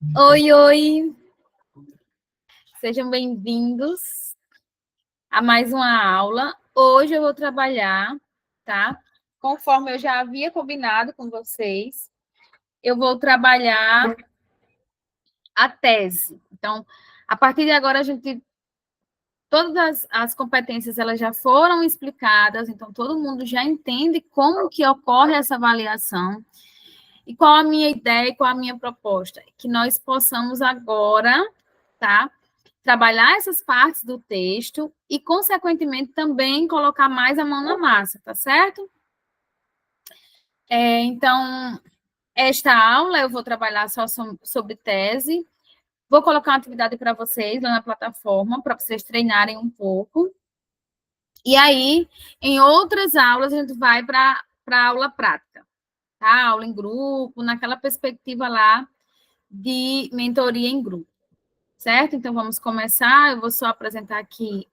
Oi, oi! Sejam bem-vindos a mais uma aula. Hoje eu vou trabalhar, tá? Conforme eu já havia combinado com vocês, eu vou trabalhar a tese. Então, a partir de agora, todas as competências elas já foram explicadas, então todo mundo já entende como que ocorre essa avaliação e qual a minha ideia e qual a minha proposta. Que nós possamos agora, tá? Trabalhar essas partes do texto e, consequentemente, também colocar mais a mão na massa, tá certo? Então, esta aula eu vou trabalhar só sobre tese. Vou colocar uma atividade para vocês lá na plataforma, para vocês treinarem um pouco. E aí, em outras aulas, a gente vai para a aula prática, tá? Aula em grupo, naquela perspectiva lá de mentoria em grupo, certo? Então, vamos começar. Eu vou só apresentar aqui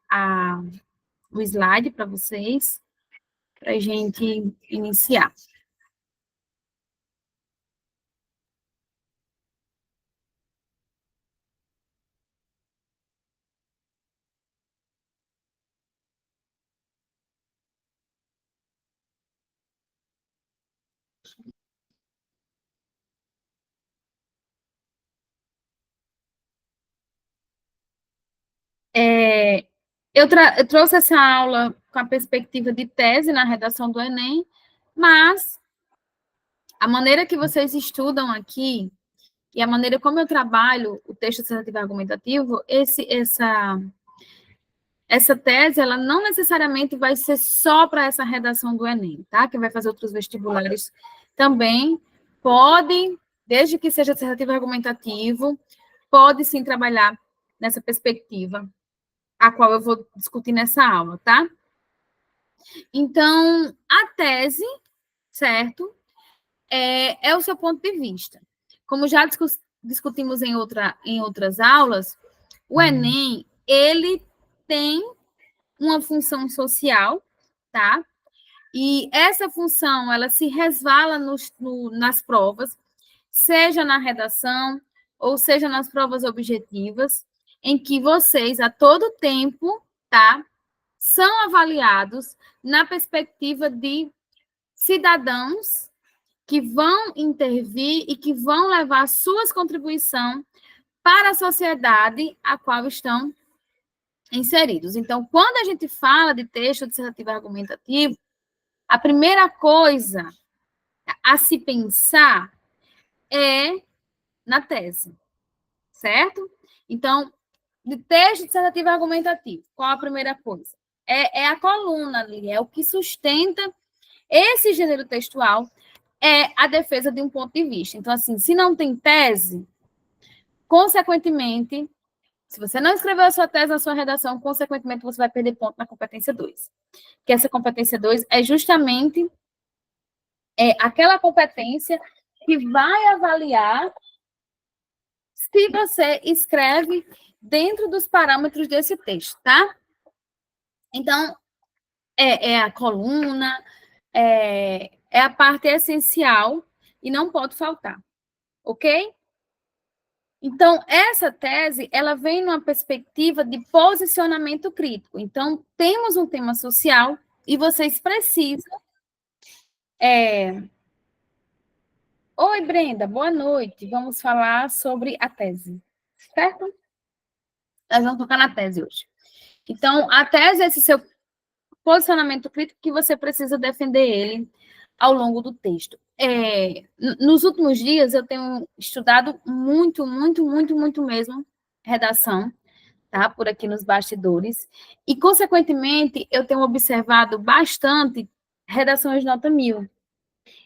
o slide para vocês, para a gente iniciar. Eu trouxe essa aula com a perspectiva de tese na redação do Enem, mas a maneira que vocês estudam aqui e a maneira como eu trabalho o texto dissertativo argumentativo, essa tese, ela não necessariamente vai ser só para essa redação do Enem, tá? Quem vai fazer outros vestibulares também pode, desde que seja dissertativo argumentativo, pode sim trabalhar nessa perspectiva, a qual eu vou discutir nessa aula, tá? Então, a tese, certo, é o seu ponto de vista. Como já discutimos em outras aulas, o Enem, ele tem uma função social, tá? E essa função, ela se resvala nas provas, seja na redação, ou seja nas provas objetivas, em que vocês, a todo tempo, tá? São avaliados na perspectiva de cidadãos que vão intervir e que vão levar suas contribuições para a sociedade a qual estão inseridos. Então, quando a gente fala de texto dissertativo argumentativo, a primeira coisa a se pensar é na tese, certo? Então, de texto dissertativo argumentativo, qual a primeira coisa? É a coluna ali, é o que sustenta esse gênero textual, é a defesa de um ponto de vista. Então, assim, se não tem tese, consequentemente, se você não escreveu a sua tese na sua redação, consequentemente, você vai perder ponto na competência 2. Que essa competência 2 é justamente aquela competência que vai avaliar se você escreve dentro dos parâmetros desse texto, tá? Então, é a coluna, é a parte essencial e não pode faltar, ok? Então, essa tese, ela vem numa perspectiva de posicionamento crítico. Então, temos um tema social e vocês precisam... Oi, Brenda, boa noite. Vamos falar sobre a tese, certo? Nós vamos tocar na tese hoje. Então, a tese é esse seu posicionamento crítico que você precisa defender ele ao longo do texto. Nos últimos dias, eu tenho estudado muito, muito, muito, muito mesmo redação, tá? Por aqui nos bastidores. E, consequentemente, eu tenho observado bastante redações de nota 1000.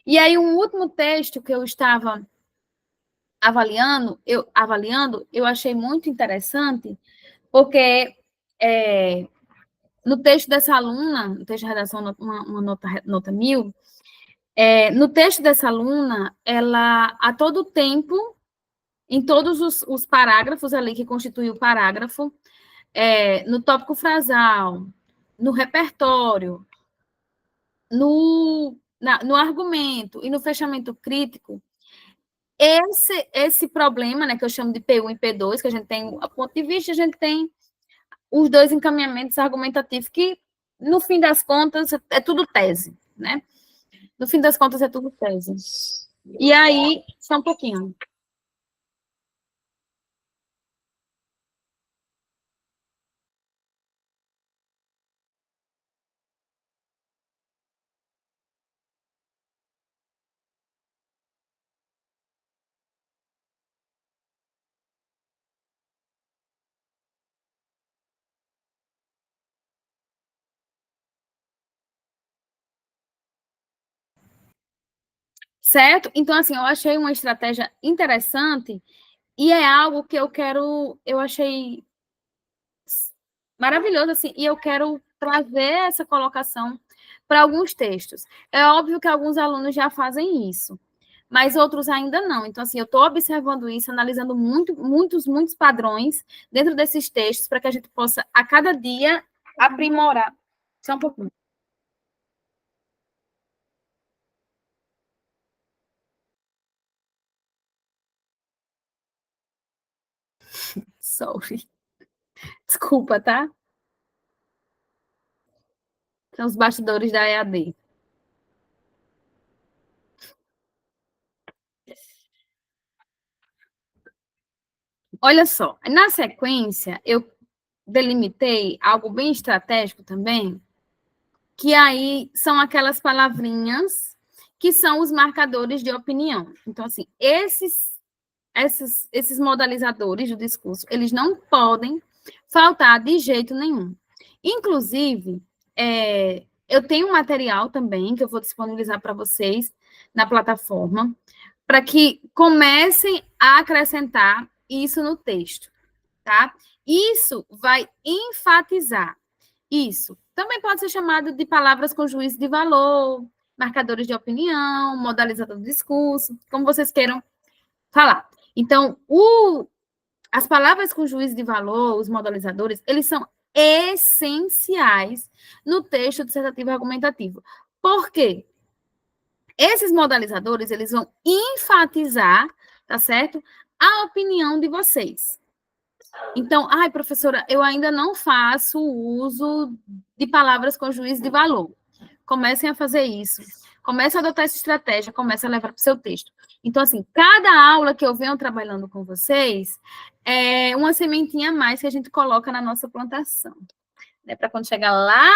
E aí, um último texto que eu estava avaliando, eu achei muito interessante, porque no texto dessa aluna, no texto de redação, uma nota 1000, no texto dessa aluna, ela, a todo tempo, em todos os parágrafos ali que constituem o parágrafo, no tópico frasal, no repertório, no argumento e no fechamento crítico, esse problema, né, que eu chamo de P1 e P2, que a gente tem a ponto de vista, a gente tem os dois encaminhamentos argumentativos, que, no fim das contas, é tudo tese, né? No fim das contas, é tudo tese. E aí, só um pouquinho. Certo? Então, assim, eu achei uma estratégia interessante e é algo que eu achei maravilhoso, assim, e eu quero trazer essa colocação para alguns textos. É óbvio que alguns alunos já fazem isso, mas outros ainda não. Então, assim, eu estou observando isso, analisando muitos padrões dentro desses textos, para que a gente possa, a cada dia, aprimorar. Só um pouquinho. Sorry. Desculpa, tá? São os bastidores da EAD. Olha só, na sequência, eu delimitei algo bem estratégico também, que aí são aquelas palavrinhas que são os marcadores de opinião. Então, assim, esses modalizadores do discurso, eles não podem faltar de jeito nenhum. Inclusive, eu tenho um material também que eu vou disponibilizar para vocês na plataforma, para que comecem a acrescentar isso no texto, tá? Isso vai enfatizar isso. Também pode ser chamado de palavras com juízo de valor, marcadores de opinião, modalizador do discurso, como vocês queiram falar. Então, as palavras com juízo de valor, os modalizadores, eles são essenciais no texto dissertativo argumentativo. Por quê? Esses modalizadores, eles vão enfatizar, tá certo? A opinião de vocês. Então, ai, professora, eu ainda não faço uso de palavras com juízo de valor. Comecem a fazer isso. Comece a adotar essa estratégia, comece a levar para o seu texto. Então, assim, cada aula que eu venho trabalhando com vocês é uma sementinha a mais que a gente coloca na nossa plantação. Né? Para quando chegar lá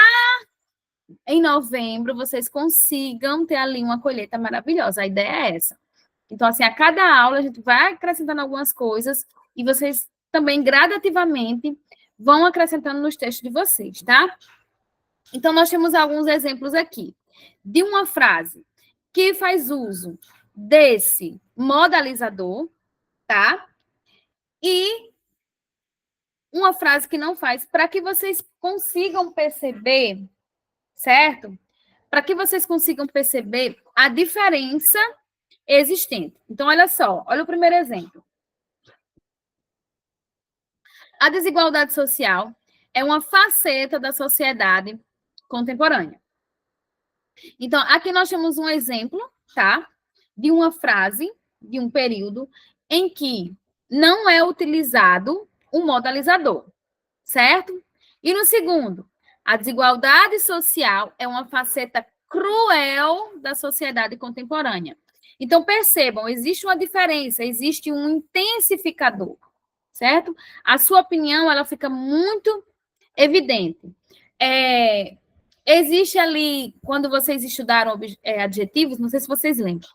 em novembro, vocês consigam ter ali uma colheita maravilhosa. A ideia é essa. Então, assim, a cada aula a gente vai acrescentando algumas coisas e vocês também gradativamente vão acrescentando nos textos de vocês, tá? Então, nós temos alguns exemplos aqui de uma frase que faz uso desse modalizador, tá? E uma frase que não faz, para que vocês consigam perceber, certo? Para que vocês consigam perceber a diferença existente. Então, olha só, olha o primeiro exemplo. A desigualdade social é uma faceta da sociedade contemporânea. Então, aqui nós temos um exemplo, tá? De uma frase, de um período, em que não é utilizado um modalizador, certo? E no segundo, a desigualdade social é uma faceta cruel da sociedade contemporânea. Então, percebam, existe uma diferença, existe um intensificador, certo? A sua opinião, ela fica muito evidente. Existe ali, quando vocês estudaram adjetivos, não sei se vocês lembram,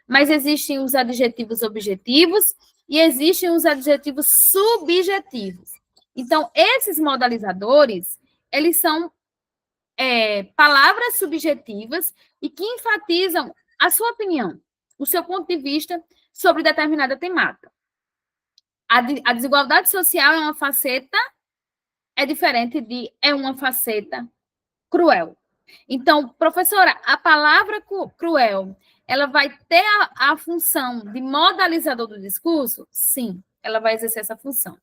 mas existem os adjetivos objetivos e existem os adjetivos subjetivos. Então, esses modalizadores, eles são palavras subjetivas e que enfatizam a sua opinião, o seu ponto de vista sobre determinada temática. A desigualdade social é uma faceta, é diferente de é uma faceta cruel. Então, professora, a palavra cruel, ela vai ter a função de modalizador do discurso? Sim, ela vai exercer essa função.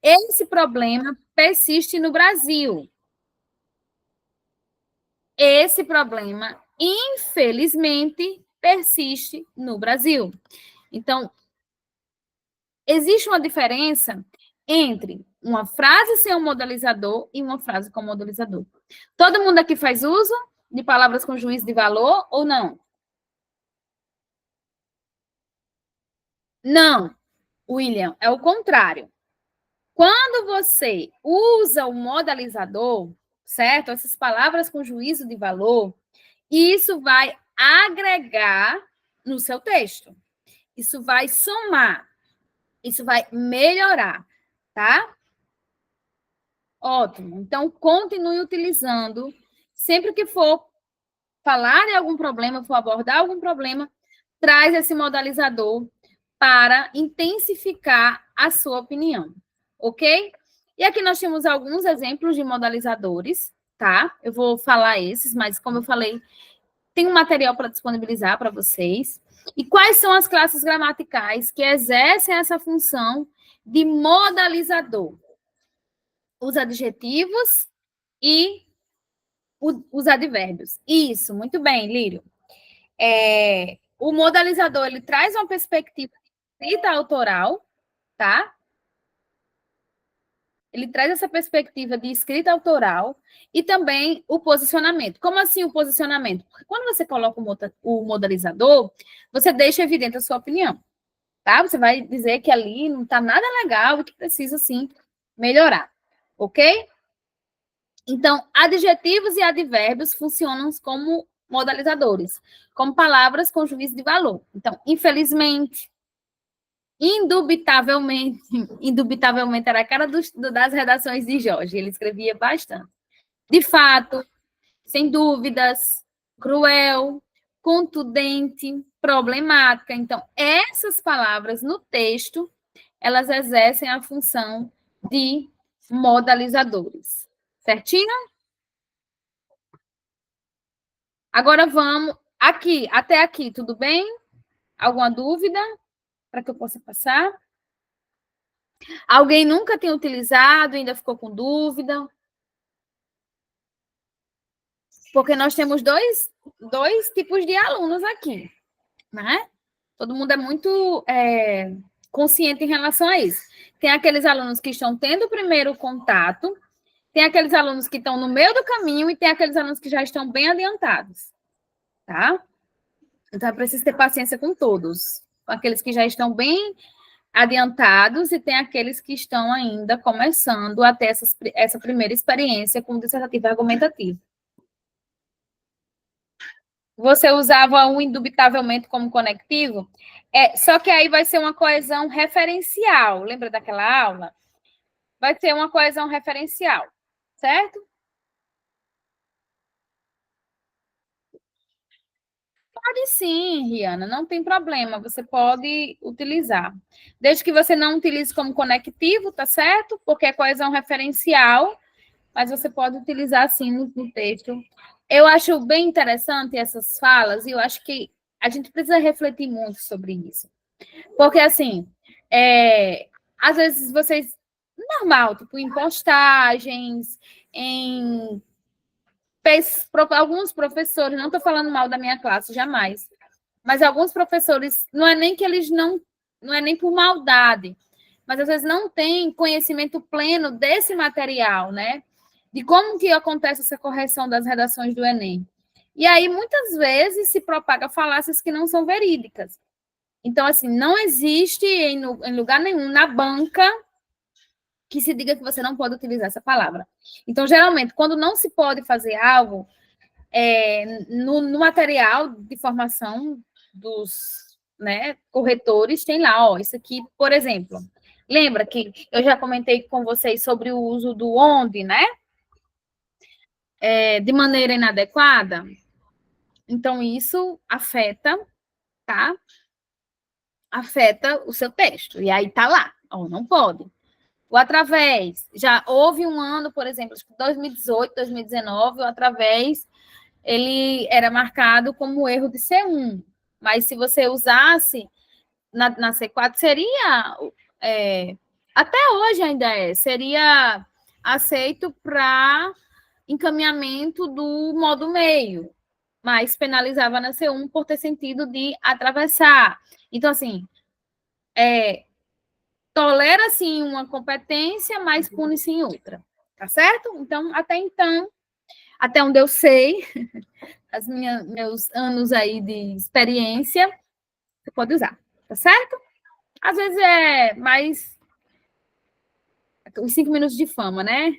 Esse problema persiste no Brasil. Esse problema, infelizmente, persiste no Brasil. Então, existe uma diferença entre uma frase sem um modalizador e uma frase com modalizador. Todo mundo aqui faz uso de palavras com juízo de valor ou não? Não, William, é o contrário. Quando você usa o modalizador, certo? Essas palavras com juízo de valor, isso vai agregar no seu texto. Isso vai somar. Isso vai melhorar, tá? Ótimo. Então, continue utilizando. Sempre que for falar de algum problema, for abordar algum problema, traz esse modalizador para intensificar a sua opinião, ok? E aqui nós temos alguns exemplos de modalizadores, tá? Eu vou falar esses, mas como eu falei, tem um material para disponibilizar para vocês. E quais são as classes gramaticais que exercem essa função de modalizador? Os adjetivos e os advérbios. Isso, muito bem, Lírio. O modalizador, ele traz uma perspectiva de escrita autoral, tá? Ele traz essa perspectiva de escrita autoral e também o posicionamento. Como assim o posicionamento? Porque quando você coloca o modalizador, você deixa evidente a sua opinião, tá? Você vai dizer que ali não está nada legal e que precisa, sim, melhorar, ok? Então, adjetivos e advérbios funcionam como modalizadores, como palavras com juízo de valor. Então, infelizmente, indubitavelmente, indubitavelmente era a cara das redações de Jorge, ele escrevia bastante. De fato, sem dúvidas, cruel, contundente, problemática. Então, essas palavras no texto, elas exercem a função de modalizadores. Certinho? Agora vamos aqui, até aqui, tudo bem? Alguma dúvida para que eu possa passar? Alguém nunca tem utilizado, ainda ficou com dúvida? Porque nós temos dois tipos de alunos aqui, né? Todo mundo é muito consciente em relação a isso. Tem aqueles alunos que estão tendo o primeiro contato, tem aqueles alunos que estão no meio do caminho e tem aqueles alunos que já estão bem adiantados, tá? Então, é preciso ter paciência com todos. Com aqueles que já estão bem adiantados e tem aqueles que estão ainda começando a ter essa primeira experiência com dissertativo argumentativo. Você usava o indubitavelmente como conectivo, só que aí vai ser uma coesão referencial. Lembra daquela aula? Vai ser uma coesão referencial, certo? Pode sim, Riana, não tem problema, você pode utilizar. Desde que você não utilize como conectivo, tá certo? Porque é coesão referencial, mas você pode utilizar sim no texto. Eu acho bem interessante essas falas e eu acho que a gente precisa refletir muito sobre isso. Porque, assim, às vezes vocês, normal, tipo, em postagens, em alguns professores, não estou falando mal da minha classe, jamais, mas alguns professores, não é nem que eles não é nem por maldade, mas às vezes não têm conhecimento pleno desse material, né? De como que acontece essa correção das redações do Enem. E aí, muitas vezes, se propaga falácias que não são verídicas. Então, assim, não existe em lugar nenhum na banca que se diga que você não pode utilizar essa palavra. Então, geralmente, quando não se pode fazer algo, no material de formação dos, né, corretores, tem lá, ó, isso aqui, por exemplo. Lembra que eu já comentei com vocês sobre o uso do onde, né? De maneira inadequada. Então, isso afeta, tá? Afeta o seu texto. E aí tá lá, ó, não pode. O através, já houve um ano, por exemplo, 2018, 2019, o através, ele era marcado como erro de C1, mas se você usasse na C4, seria, até hoje ainda seria aceito para encaminhamento do modo meio, mas penalizava na C1 por ter sentido de atravessar. Então, assim, tolera-se em uma competência, mas pune-se em outra. Tá certo? Então, até onde eu sei, meus anos aí de experiência, você pode usar. Tá certo? Às vezes é mais os 5 minutos de fama, né?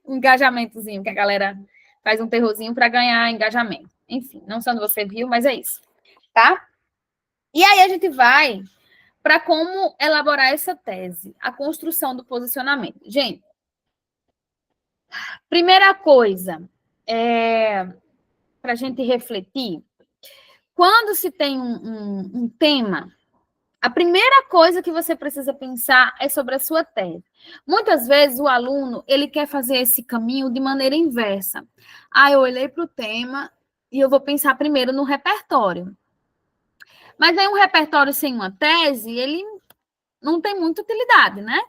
Um engajamentozinho, que a galera faz um terrorzinho para ganhar engajamento. Enfim, não sei onde você viu, mas é isso. Tá? E aí a gente vai para como elaborar essa tese, a construção do posicionamento. Gente, primeira coisa, para a gente refletir, quando se tem um tema, a primeira coisa que você precisa pensar é sobre a sua tese. Muitas vezes o aluno ele quer fazer esse caminho de maneira inversa. Eu olhei para o tema e eu vou pensar primeiro no repertório. Mas aí um repertório sem uma tese, ele não tem muita utilidade, né?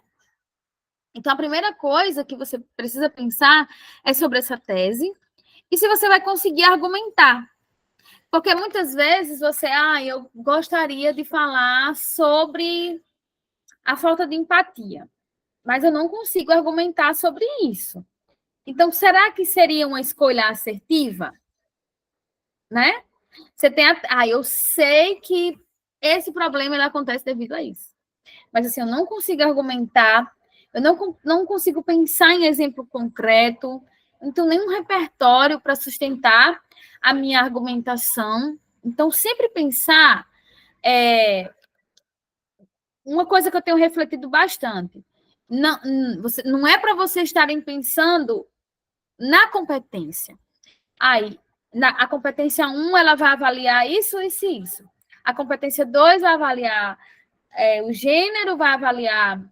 Então, a primeira coisa que você precisa pensar é sobre essa tese e se você vai conseguir argumentar. Porque muitas vezes eu gostaria de falar sobre a falta de empatia, mas eu não consigo argumentar sobre isso. Então, será que seria uma escolha assertiva? Né? Você tem eu sei que esse problema ele acontece devido a isso. Mas assim, eu não consigo argumentar, eu não consigo pensar em exemplo concreto, não tenho nenhum repertório para sustentar a minha argumentação. Então, sempre pensar uma coisa que eu tenho refletido bastante. Não é para vocês estarem pensando na competência. A competência 1, ela vai avaliar isso, isso e isso. A competência 2 vai avaliar o gênero, vai avaliar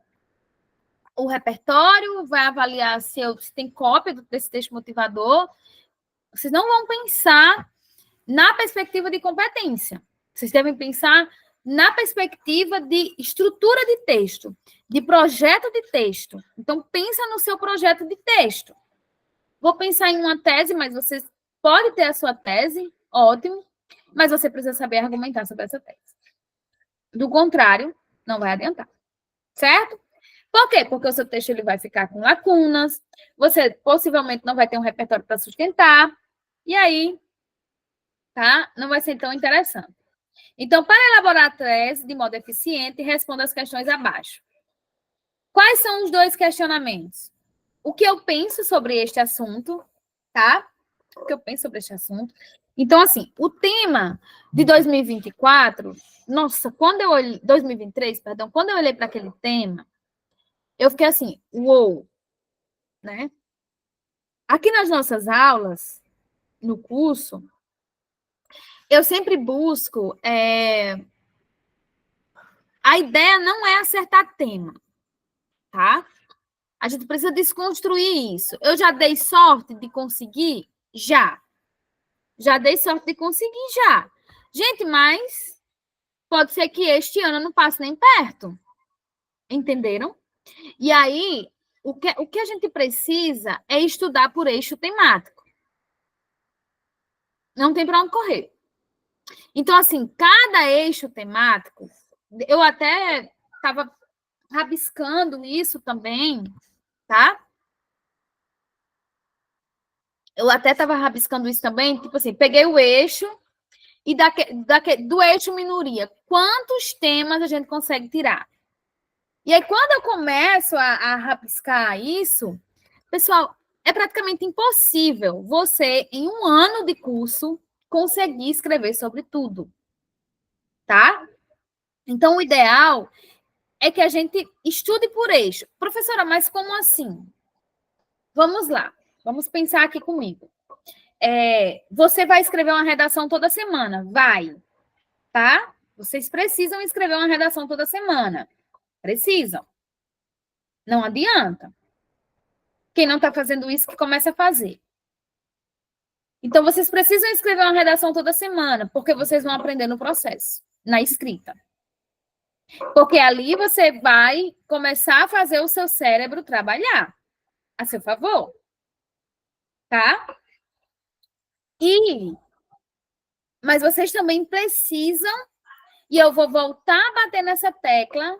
o repertório, vai avaliar se tem cópia desse texto motivador. Vocês não vão pensar na perspectiva de competência. Vocês devem pensar na perspectiva de estrutura de texto, de projeto de texto. Então, pensa no seu projeto de texto. Vou pensar em uma tese, mas você pode ter a sua tese, ótimo, mas você precisa saber argumentar sobre essa tese. Do contrário, não vai adiantar. Certo? Por quê? Porque o seu texto ele vai ficar com lacunas, você possivelmente não vai ter um repertório para sustentar, e aí, tá? Não vai ser tão interessante. Então, para elaborar a tese de modo eficiente, responda as questões abaixo. Quais são os 2 questionamentos? O que eu penso sobre este assunto, tá? O que eu penso sobre este assunto. Então, assim, o tema de 2024, nossa, 2023, perdão, quando eu olhei para aquele tema, eu fiquei assim, uou, né? Aqui nas nossas aulas, no curso, eu sempre busco. A ideia não é acertar tema, tá? A gente precisa desconstruir isso. Eu já dei sorte de conseguir? Já. Já dei sorte de conseguir, já. Gente, mas pode ser que este ano eu não passe nem perto. Entenderam? E aí, o que a gente precisa é estudar por eixo temático. Não tem para onde correr. Então, assim, cada eixo temático, eu até estava rabiscando isso também, tá? Eu até estava rabiscando isso também, tipo assim, peguei o eixo e do eixo minoria, quantos temas a gente consegue tirar? E aí, quando eu começo a rabiscar isso, pessoal, é praticamente impossível você, em um ano de curso, conseguir escrever sobre tudo, tá? Então, o ideal é que a gente estude por eixo. Professora, mas como assim? Vamos lá, vamos pensar aqui comigo. Você vai escrever uma redação toda semana? Vai, tá? Vocês precisam escrever uma redação toda semana. Precisam. Não adianta. Quem não está fazendo isso, que comece a fazer. Então, vocês precisam escrever uma redação toda semana, porque vocês vão aprender no processo, na escrita. Porque ali você vai começar a fazer o seu cérebro trabalhar a seu favor. Tá? Mas vocês também precisam E eu vou voltar a bater nessa tecla,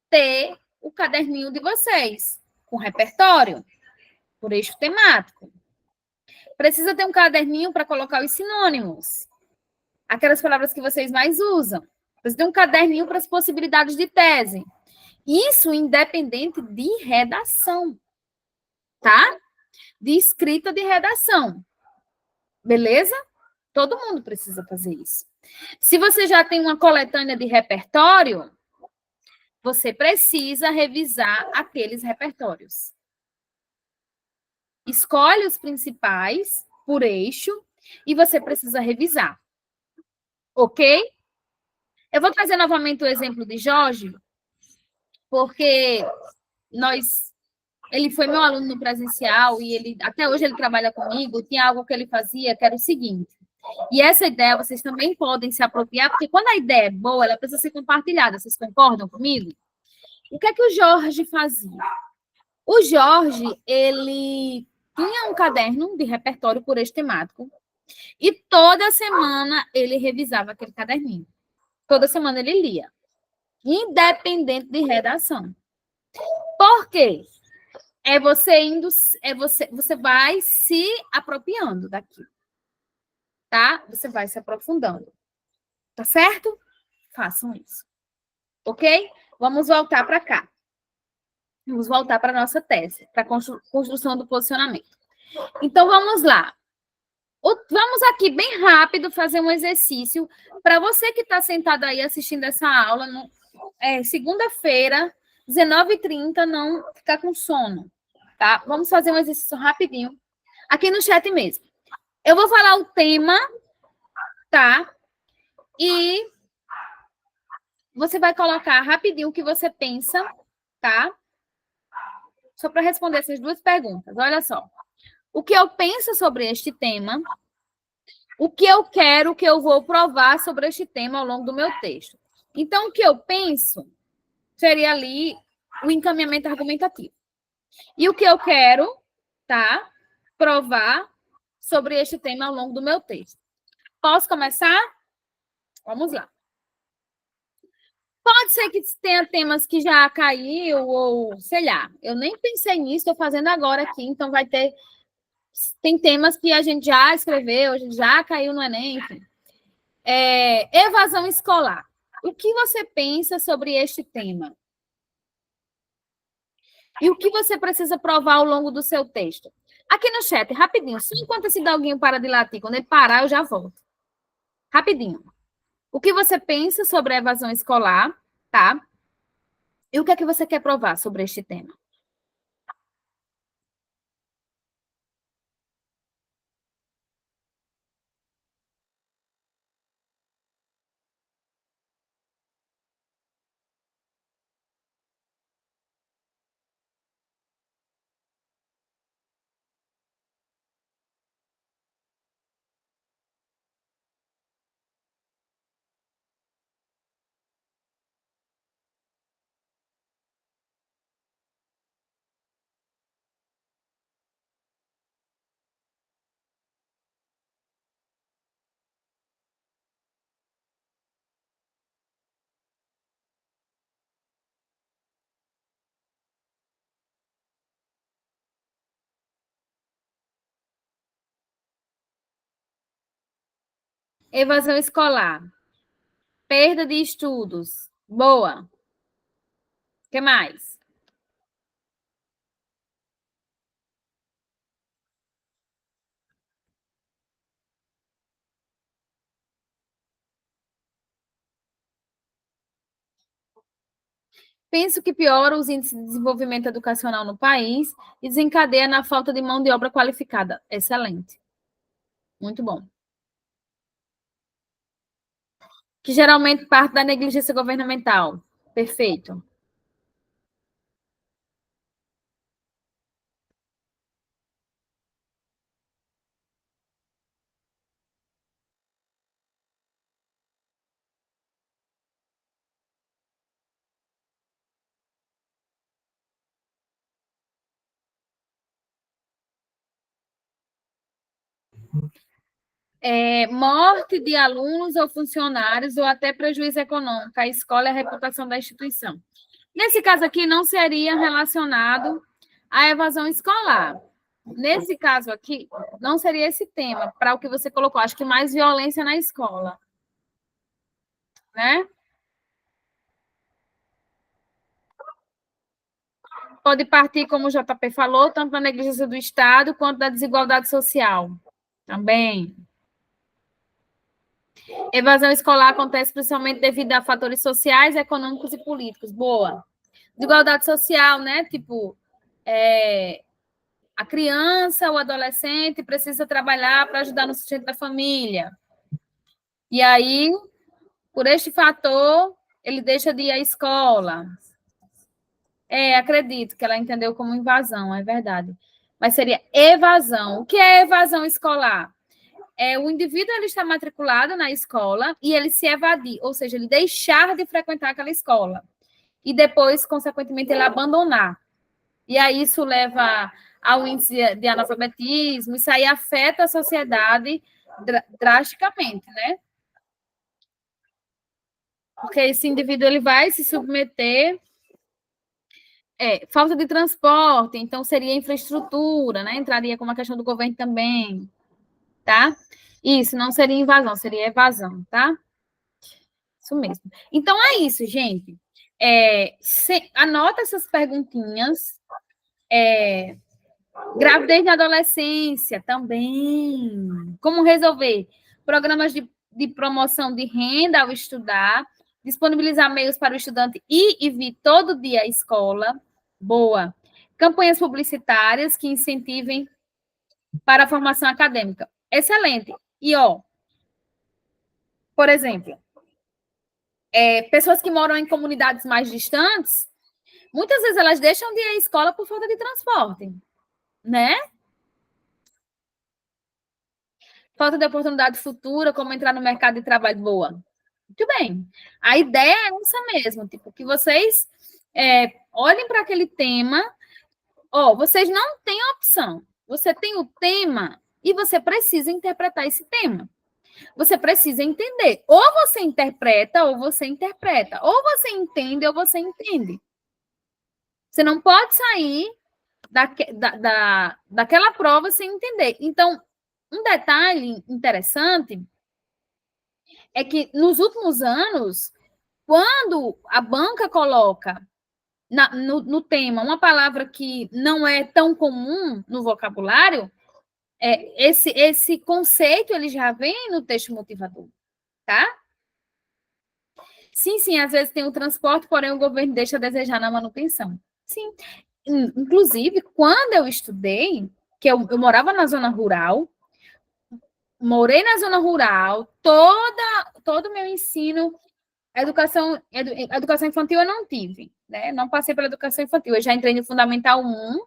ter o caderninho de vocês, com repertório, por eixo temático. Precisa ter um caderninho para colocar os sinônimos, aquelas palavras que vocês mais usam. Precisa ter um caderninho para as possibilidades de tese. Isso independente de redação, tá? De escrita de redação. Beleza? Todo mundo precisa fazer isso. Se você já tem uma coletânea de repertório, você precisa revisar aqueles repertórios. Escolhe os principais por eixo e você precisa revisar. Ok? Eu vou trazer novamente o exemplo de Jorge, porque ele foi meu aluno no presencial e ele até hoje ele trabalha comigo. Tinha algo que ele fazia que era o seguinte. E essa ideia vocês também podem se apropriar, porque quando a ideia é boa, ela precisa ser compartilhada. Vocês concordam comigo? O que é que o Jorge fazia? O Jorge, ele tinha um caderno de repertório por eixo temático e toda semana ele revisava aquele caderninho. Toda semana ele lia, independente de redação. Por quê? Você vai se apropriando daquilo, tá? Você vai se aprofundando. Tá certo? Façam isso. Ok? Vamos voltar para cá. Vamos voltar para a nossa tese, para a construção do posicionamento. Então, vamos lá. Vamos aqui bem rápido fazer um exercício para você que está sentado aí assistindo essa aula, segunda-feira, 19h30, não ficar com sono, tá? Vamos fazer um exercício rapidinho, aqui no chat mesmo. Eu vou falar o tema, tá? E você vai colocar rapidinho o que você pensa, tá? Só para responder essas duas perguntas. Olha só. O que eu penso sobre este tema, o que eu quero que eu vou provar sobre este tema ao longo do meu texto. Então, o que eu penso seria ali o encaminhamento argumentativo. E o que eu quero, tá? Provar sobre este tema ao longo do meu texto. Posso começar? Vamos lá. Pode ser que tenha temas que já caiu, ou sei lá. Eu nem pensei nisso, estou fazendo agora aqui, então vai ter. Tem temas que a gente já escreveu, a gente já caiu no Enem, enfim. Evasão escolar. O que você pensa sobre este tema? E o que você precisa provar ao longo do seu texto? Aqui no chat, rapidinho. Só enquanto esse doguinho para de latir. Quando ele parar, eu já volto. Rapidinho. O que você pensa sobre a evasão escolar, tá? E o que é que você quer provar sobre este tema? Evasão escolar. Perda de estudos. Boa. O que mais? Penso que piora os índices de desenvolvimento educacional no país e desencadeia na falta de mão de obra qualificada. Excelente. Muito bom. Que geralmente parte da negligência governamental. Perfeito. Morte de alunos ou funcionários ou até prejuízo econômico à escola e à reputação da instituição. Nesse caso aqui, não seria relacionado à evasão escolar. Nesse caso aqui, não seria esse tema, para o que você colocou. Acho que mais violência na escola, né? Pode partir, como o JP falou, tanto da negligência do Estado quanto da desigualdade social. Também. Evasão escolar acontece principalmente devido a fatores sociais, econômicos e políticos. Boa. Desigualdade social, né? Tipo, a criança, o adolescente precisa trabalhar para ajudar no sustento da família. E aí, por este fator, ele deixa de ir à escola. Acredito que ela entendeu como invasão, é verdade. Mas seria evasão. O que é evasão escolar? O indivíduo ele está matriculado na escola e ele se evadir, ou seja, ele deixar de frequentar aquela escola. E depois, consequentemente, ele abandonar. E aí isso leva ao índice de analfabetismo, isso aí afeta a sociedade drasticamente, né? Porque esse indivíduo ele vai se submeter falta de transporte, então seria infraestrutura, né? Entraria como a questão do governo também, tá? Isso, não seria invasão, seria evasão, tá? Isso mesmo. Então é isso, gente. Anota essas perguntinhas. Gravidez na adolescência também. Como resolver? Programas de promoção de renda ao estudar, disponibilizar meios para o estudante ir e vir todo dia à escola. Boa. Campanhas publicitárias que incentivem para a formação acadêmica. Excelente. E, por exemplo, pessoas que moram em comunidades mais distantes, muitas vezes elas deixam de ir à escola por falta de transporte, né? Falta de oportunidade futura, como entrar no mercado de trabalho. Boa. Muito bem. A ideia é essa mesmo, tipo, que vocês olhem para aquele tema. Vocês não têm opção. Você tem o tema e você precisa interpretar esse tema. Você precisa entender. Ou você interpreta, ou você interpreta. Ou você entende, ou você entende. Você não pode sair daquela prova sem entender. Então, um detalhe interessante é que nos últimos anos, quando a banca coloca no tema uma palavra que não é tão comum no vocabulário, esse conceito ele já vem no texto motivador, tá? Sim, às vezes tem o transporte, porém o governo deixa a desejar na manutenção. Sim. Inclusive, quando eu estudei, que eu morava na zona rural, morei na zona rural, todo o meu ensino, educação infantil eu não tive, né? Não passei pela educação infantil, eu já entrei no Fundamental 1,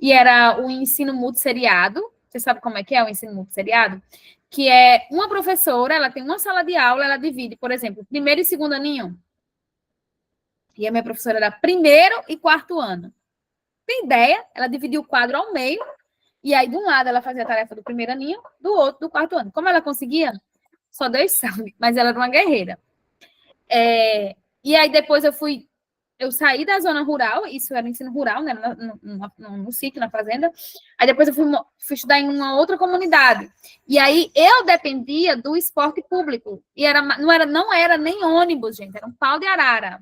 e era o ensino multisseriado. Você sabe como é que é o ensino multisseriado? Que é uma professora, ela tem uma sala de aula, ela divide, por exemplo, primeiro e segundo aninho. E a minha professora era primeiro e quarto ano. Tem ideia? Ela dividiu o quadro ao meio, e aí de um lado ela fazia a tarefa do primeiro aninho, do outro do quarto ano. Como ela conseguia? Só Deus sabe, mas ela era uma guerreira. E aí depois eu saí da zona rural, isso era ensino rural, né, no sítio, na fazenda. Aí depois eu fui estudar em uma outra comunidade. E aí eu dependia do esporte público. E não era nem ônibus, gente, era um pau de arara.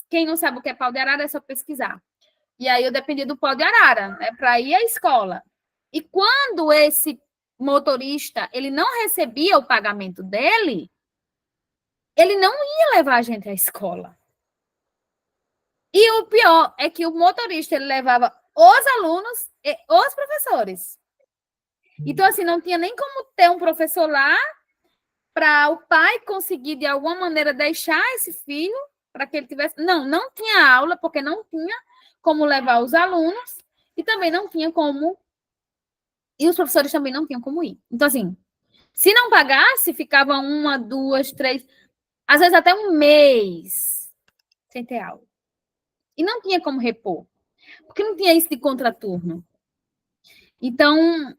Quem não sabe o que é pau de arara é só pesquisar. E aí eu dependia do pau de arara, né, para ir à escola. E quando esse motorista ele não recebia o pagamento dele, ele não ia levar a gente à escola. E o pior é que o motorista ele levava os alunos e os professores. Então, assim, não tinha nem como ter um professor lá para o pai conseguir, de alguma maneira, deixar esse filho para que ele tivesse. Não tinha aula, porque não tinha como levar os alunos e também não tinha como. E os professores também não tinham como ir. Então, assim, se não pagasse, ficava uma, duas, três, às vezes até um mês sem ter aula. E não tinha como repor, porque não tinha isso de contraturno. Então,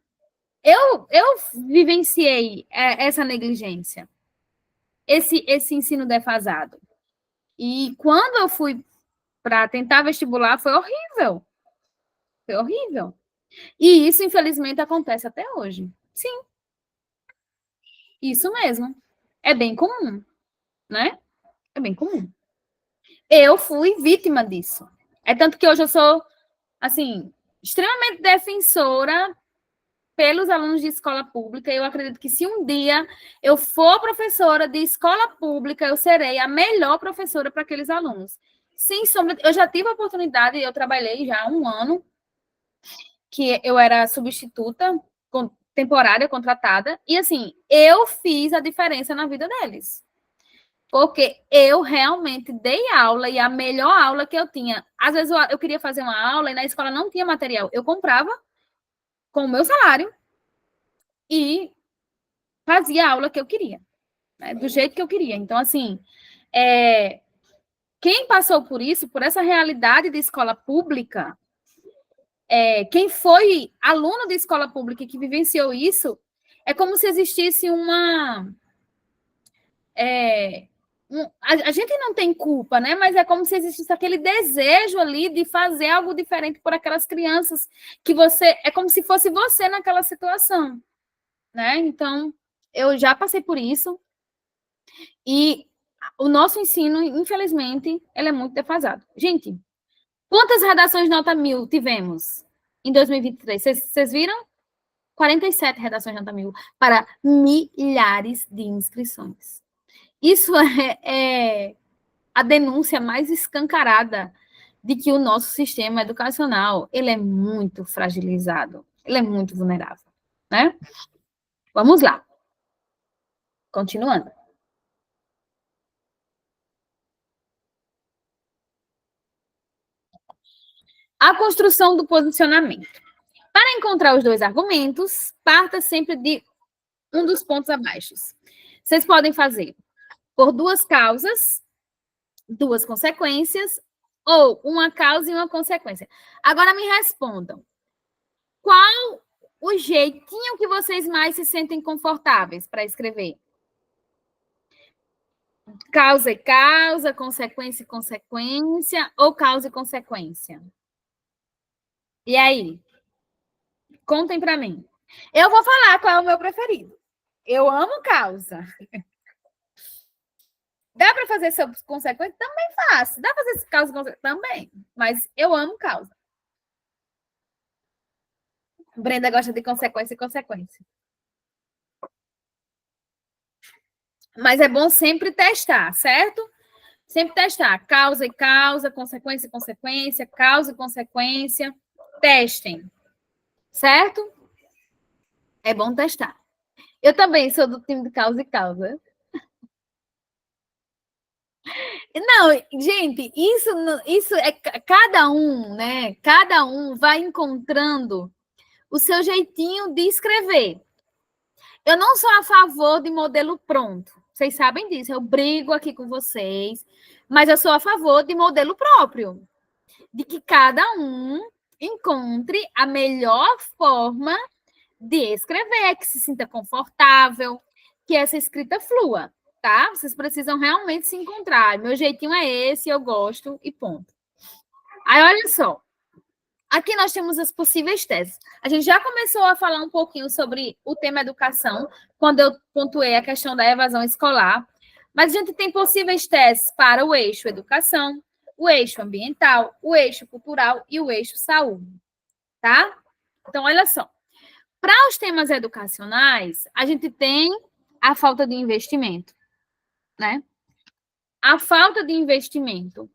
Eu vivenciei essa negligência, esse ensino defasado. E quando eu fui para tentar vestibular, foi horrível. Foi horrível. E isso, infelizmente, acontece até hoje. Sim, isso mesmo. É bem comum, né? É bem comum. Eu fui vítima disso. É tanto que hoje eu sou, assim, extremamente defensora pelos alunos de escola pública. Eu acredito que se um dia eu for professora de escola pública, eu serei a melhor professora para aqueles alunos. Sem sombra, eu já tive a oportunidade, eu trabalhei já há um ano, que eu era substituta, temporária, contratada, e assim, eu fiz a diferença na vida deles. Porque eu realmente dei aula e a melhor aula que eu tinha. Às vezes eu queria fazer uma aula e na escola não tinha material. Eu comprava com o meu salário e fazia a aula que eu queria, né, do jeito que eu queria. Então, assim, quem passou por isso, por essa realidade de escola pública, quem foi aluno de escola pública e que vivenciou isso, é como se existisse uma. A gente não tem culpa, né? Mas é como se existisse aquele desejo ali de fazer algo diferente por aquelas crianças que você. É como se fosse você naquela situação, né? Então, eu já passei por isso. E o nosso ensino, infelizmente, ele é muito defasado. Gente, quantas redações nota 1000 tivemos em 2023? Vocês viram? 47 redações nota 1000 para milhares de inscrições. Isso é a denúncia mais escancarada de que o nosso sistema educacional ele é muito fragilizado, ele é muito vulnerável, né? Vamos lá. Continuando. A construção do posicionamento. Para encontrar os dois argumentos, parta sempre de um dos pontos abaixo. Vocês podem fazer por duas causas, duas consequências, ou uma causa e uma consequência. Agora me respondam. Qual o jeitinho que vocês mais se sentem confortáveis para escrever? Causa e causa, consequência e consequência, ou causa e consequência? E aí? Contem para mim. Eu vou falar qual é o meu preferido. Eu amo causa. Dá para fazer sobre consequência? Também faço. Dá para fazer causa e consequência? Também. Mas eu amo causa. Brenda gosta de consequência e consequência. Mas é bom sempre testar, certo? Sempre testar. Causa e causa, consequência e consequência, causa e consequência. Testem. Certo? É bom testar. Eu também sou do time de causa e causa. Não, gente, isso é cada um, né? Cada um vai encontrando o seu jeitinho de escrever. Eu não sou a favor de modelo pronto. Vocês sabem disso. Eu brigo aqui com vocês, mas eu sou a favor de modelo próprio, de que cada um encontre a melhor forma de escrever, que se sinta confortável, que essa escrita flua, tá? Vocês precisam realmente se encontrar. Meu jeitinho é esse, eu gosto e ponto. Aí, olha só. Aqui nós temos as possíveis teses. A gente já começou a falar um pouquinho sobre o tema educação, quando eu pontuei a questão da evasão escolar. Mas a gente tem possíveis teses para o eixo educação, o eixo ambiental, o eixo cultural e o eixo saúde, tá? Então, olha só. Para os temas educacionais, a gente tem a falta de investimento, né? A falta de investimento.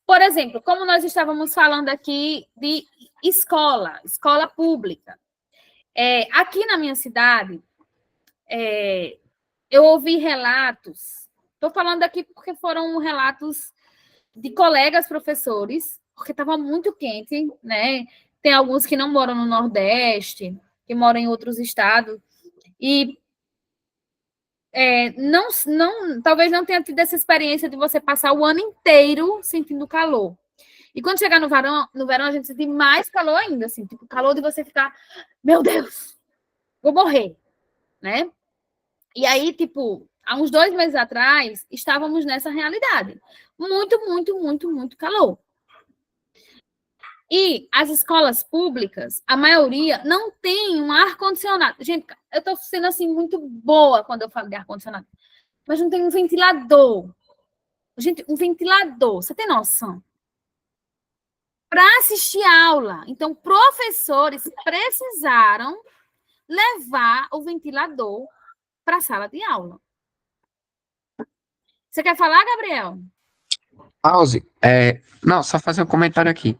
Por exemplo, como nós estávamos falando aqui de escola pública. Aqui na minha cidade, eu ouvi relatos, estou falando aqui porque foram relatos de colegas professores, porque estava muito quente, né? Tem alguns que não moram no Nordeste, que moram em outros estados, e talvez não tenha tido essa experiência de você passar o ano inteiro sentindo calor. E quando chegar no verão a gente sente mais calor ainda, assim, tipo, calor de você ficar, meu Deus! vou morrer, né? E aí, tipo, há uns 2 meses atrás, estávamos nessa realidade. Muito, muito, muito, muito calor. E as escolas públicas, a maioria, não tem um ar-condicionado. Gente, eu estou sendo, assim, muito boa quando eu falo de ar-condicionado. Mas não tem um ventilador. Gente, um ventilador. Você tem noção? Para assistir aula. Então, professores precisaram levar o ventilador para a sala de aula. Você quer falar, Gabriel? Pause. Não, só fazer um comentário aqui.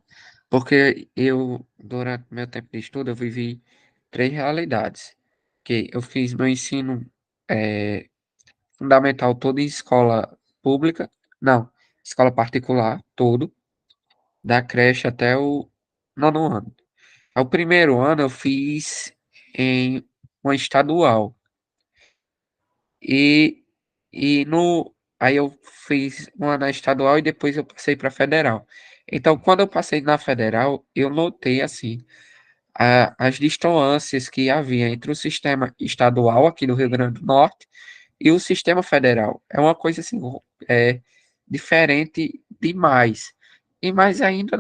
Porque eu, durante meu tempo de estudo, eu vivi três realidades. Que eu fiz meu ensino é, fundamental todo em escola pública, não, escola particular, todo, da creche até o nono ano. O primeiro ano eu fiz em uma estadual. E, aí eu fiz uma na estadual e depois eu passei para federal. Então, quando eu passei na federal, eu notei assim as distâncias que havia entre o sistema estadual aqui do Rio Grande do Norte e o sistema federal. É uma coisa assim, é diferente demais. E mais ainda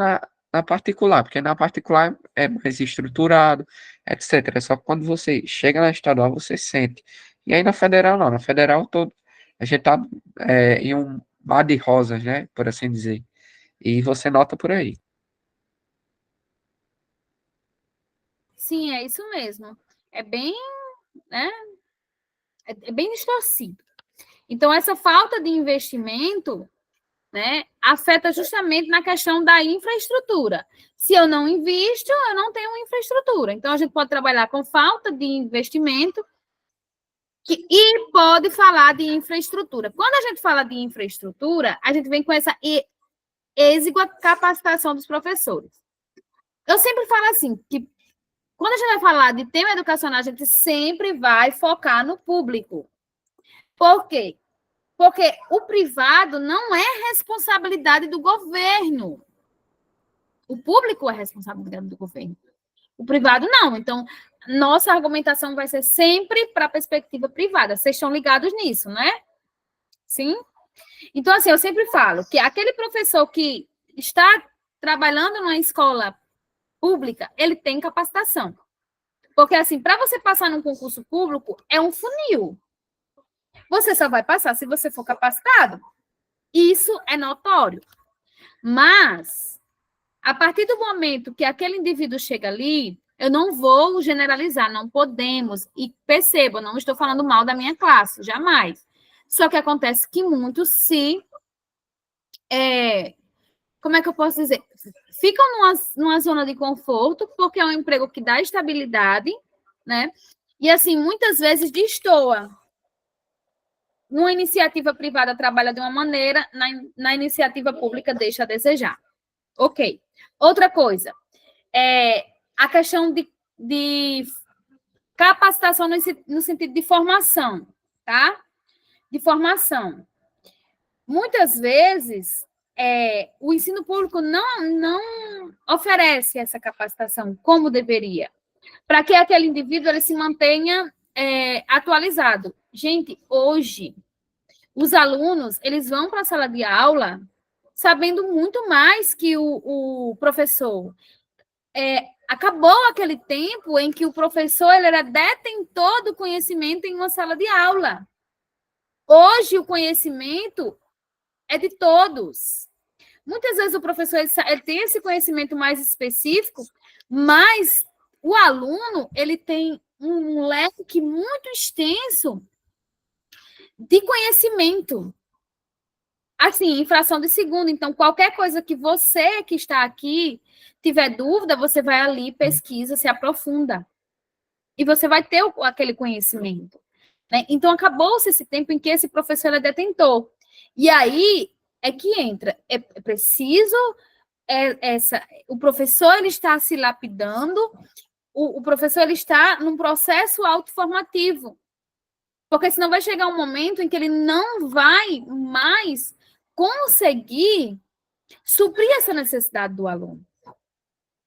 na particular, porque na particular é mais estruturado, etc. Só que quando você chega na estadual, você sente. E aí na federal não, na federal todo, a gente tá em um mar de rosas, né? Por assim dizer. E você nota por aí. Sim, é isso mesmo. É bem, né? É bem distorcido. Então, essa falta de investimento, né, afeta justamente na questão da infraestrutura. Se eu não invisto, eu não tenho infraestrutura. Então, a gente pode trabalhar com falta de investimento e pode falar de infraestrutura. Quando a gente fala de infraestrutura, a gente vem com essa exígua capacitação dos professores. Eu sempre falo assim, que quando a gente vai falar de tema educacional, a gente sempre vai focar no público. Por quê? Porque o privado não é responsabilidade do governo. O público é responsabilidade do governo. O privado não. Então, nossa argumentação vai ser sempre para a perspectiva privada. Vocês estão ligados nisso, né? Sim? Então, assim, eu sempre falo que aquele professor que está trabalhando numa escola pública, ele tem capacitação. Porque, assim, para você passar num concurso público, é um funil. Você só vai passar se você for capacitado. Isso é notório. Mas, a partir do momento que aquele indivíduo chega ali, eu não vou generalizar, não podemos. E perceba, não estou falando mal da minha classe, jamais. Só que acontece que muitos como é que eu posso dizer? Ficam numa zona de conforto, porque é um emprego que dá estabilidade, né? E, assim, muitas vezes destoa. Numa iniciativa privada trabalha de uma maneira, na iniciativa pública deixa a desejar. Ok. Outra coisa, a questão de capacitação no sentido de formação, tá? De formação. Muitas vezes, o ensino público não oferece essa capacitação como deveria, para que aquele indivíduo ele se mantenha atualizado. Gente, hoje, os alunos eles vão para a sala de aula sabendo muito mais que o professor. Acabou aquele tempo em que o professor ele era detentor do conhecimento em uma sala de aula. Hoje, o conhecimento é de todos. Muitas vezes o professor ele tem esse conhecimento mais específico, mas o aluno ele tem um leque muito extenso de conhecimento. Assim, em fração de segundo. Então, qualquer coisa que você que está aqui tiver dúvida, você vai ali, pesquisa, se aprofunda. E você vai ter aquele conhecimento. Né? Então, acabou-se esse tempo em que esse professor é detentor. E aí é que entra. É preciso o professor ele está se lapidando, o professor ele está num processo autoformativo. Porque senão vai chegar um momento em que ele não vai mais conseguir suprir essa necessidade do aluno.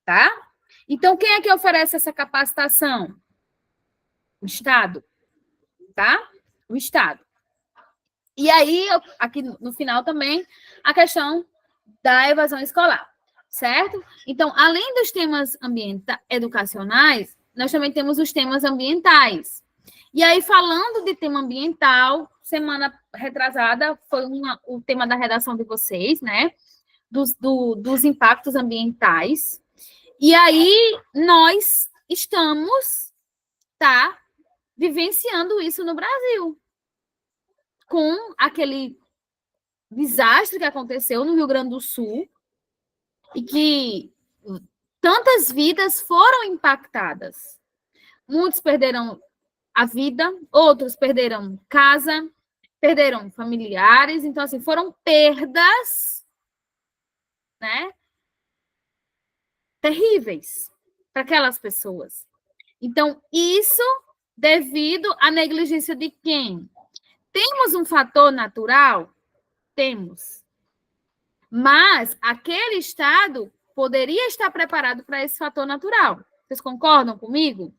Tá? Então, quem é que oferece essa capacitação? O Estado, tá? O Estado. E aí, aqui no final também, a questão da evasão escolar, certo? Então, além dos temas educacionais, nós também temos os temas ambientais. E aí, falando de tema ambiental, semana retrasada foi o tema da redação de vocês, né? Dos impactos ambientais. E aí, nós estamos, tá, vivenciando isso no Brasil, com aquele desastre que aconteceu no Rio Grande do Sul e que tantas vidas foram impactadas. Muitos perderam a vida, outros perderam casa, perderam familiares. Então, assim, foram perdas, né, terríveis para aquelas pessoas. Então, isso devido à negligência de quem? Temos um fator natural? Temos. Mas aquele estado poderia estar preparado para esse fator natural. Vocês concordam comigo?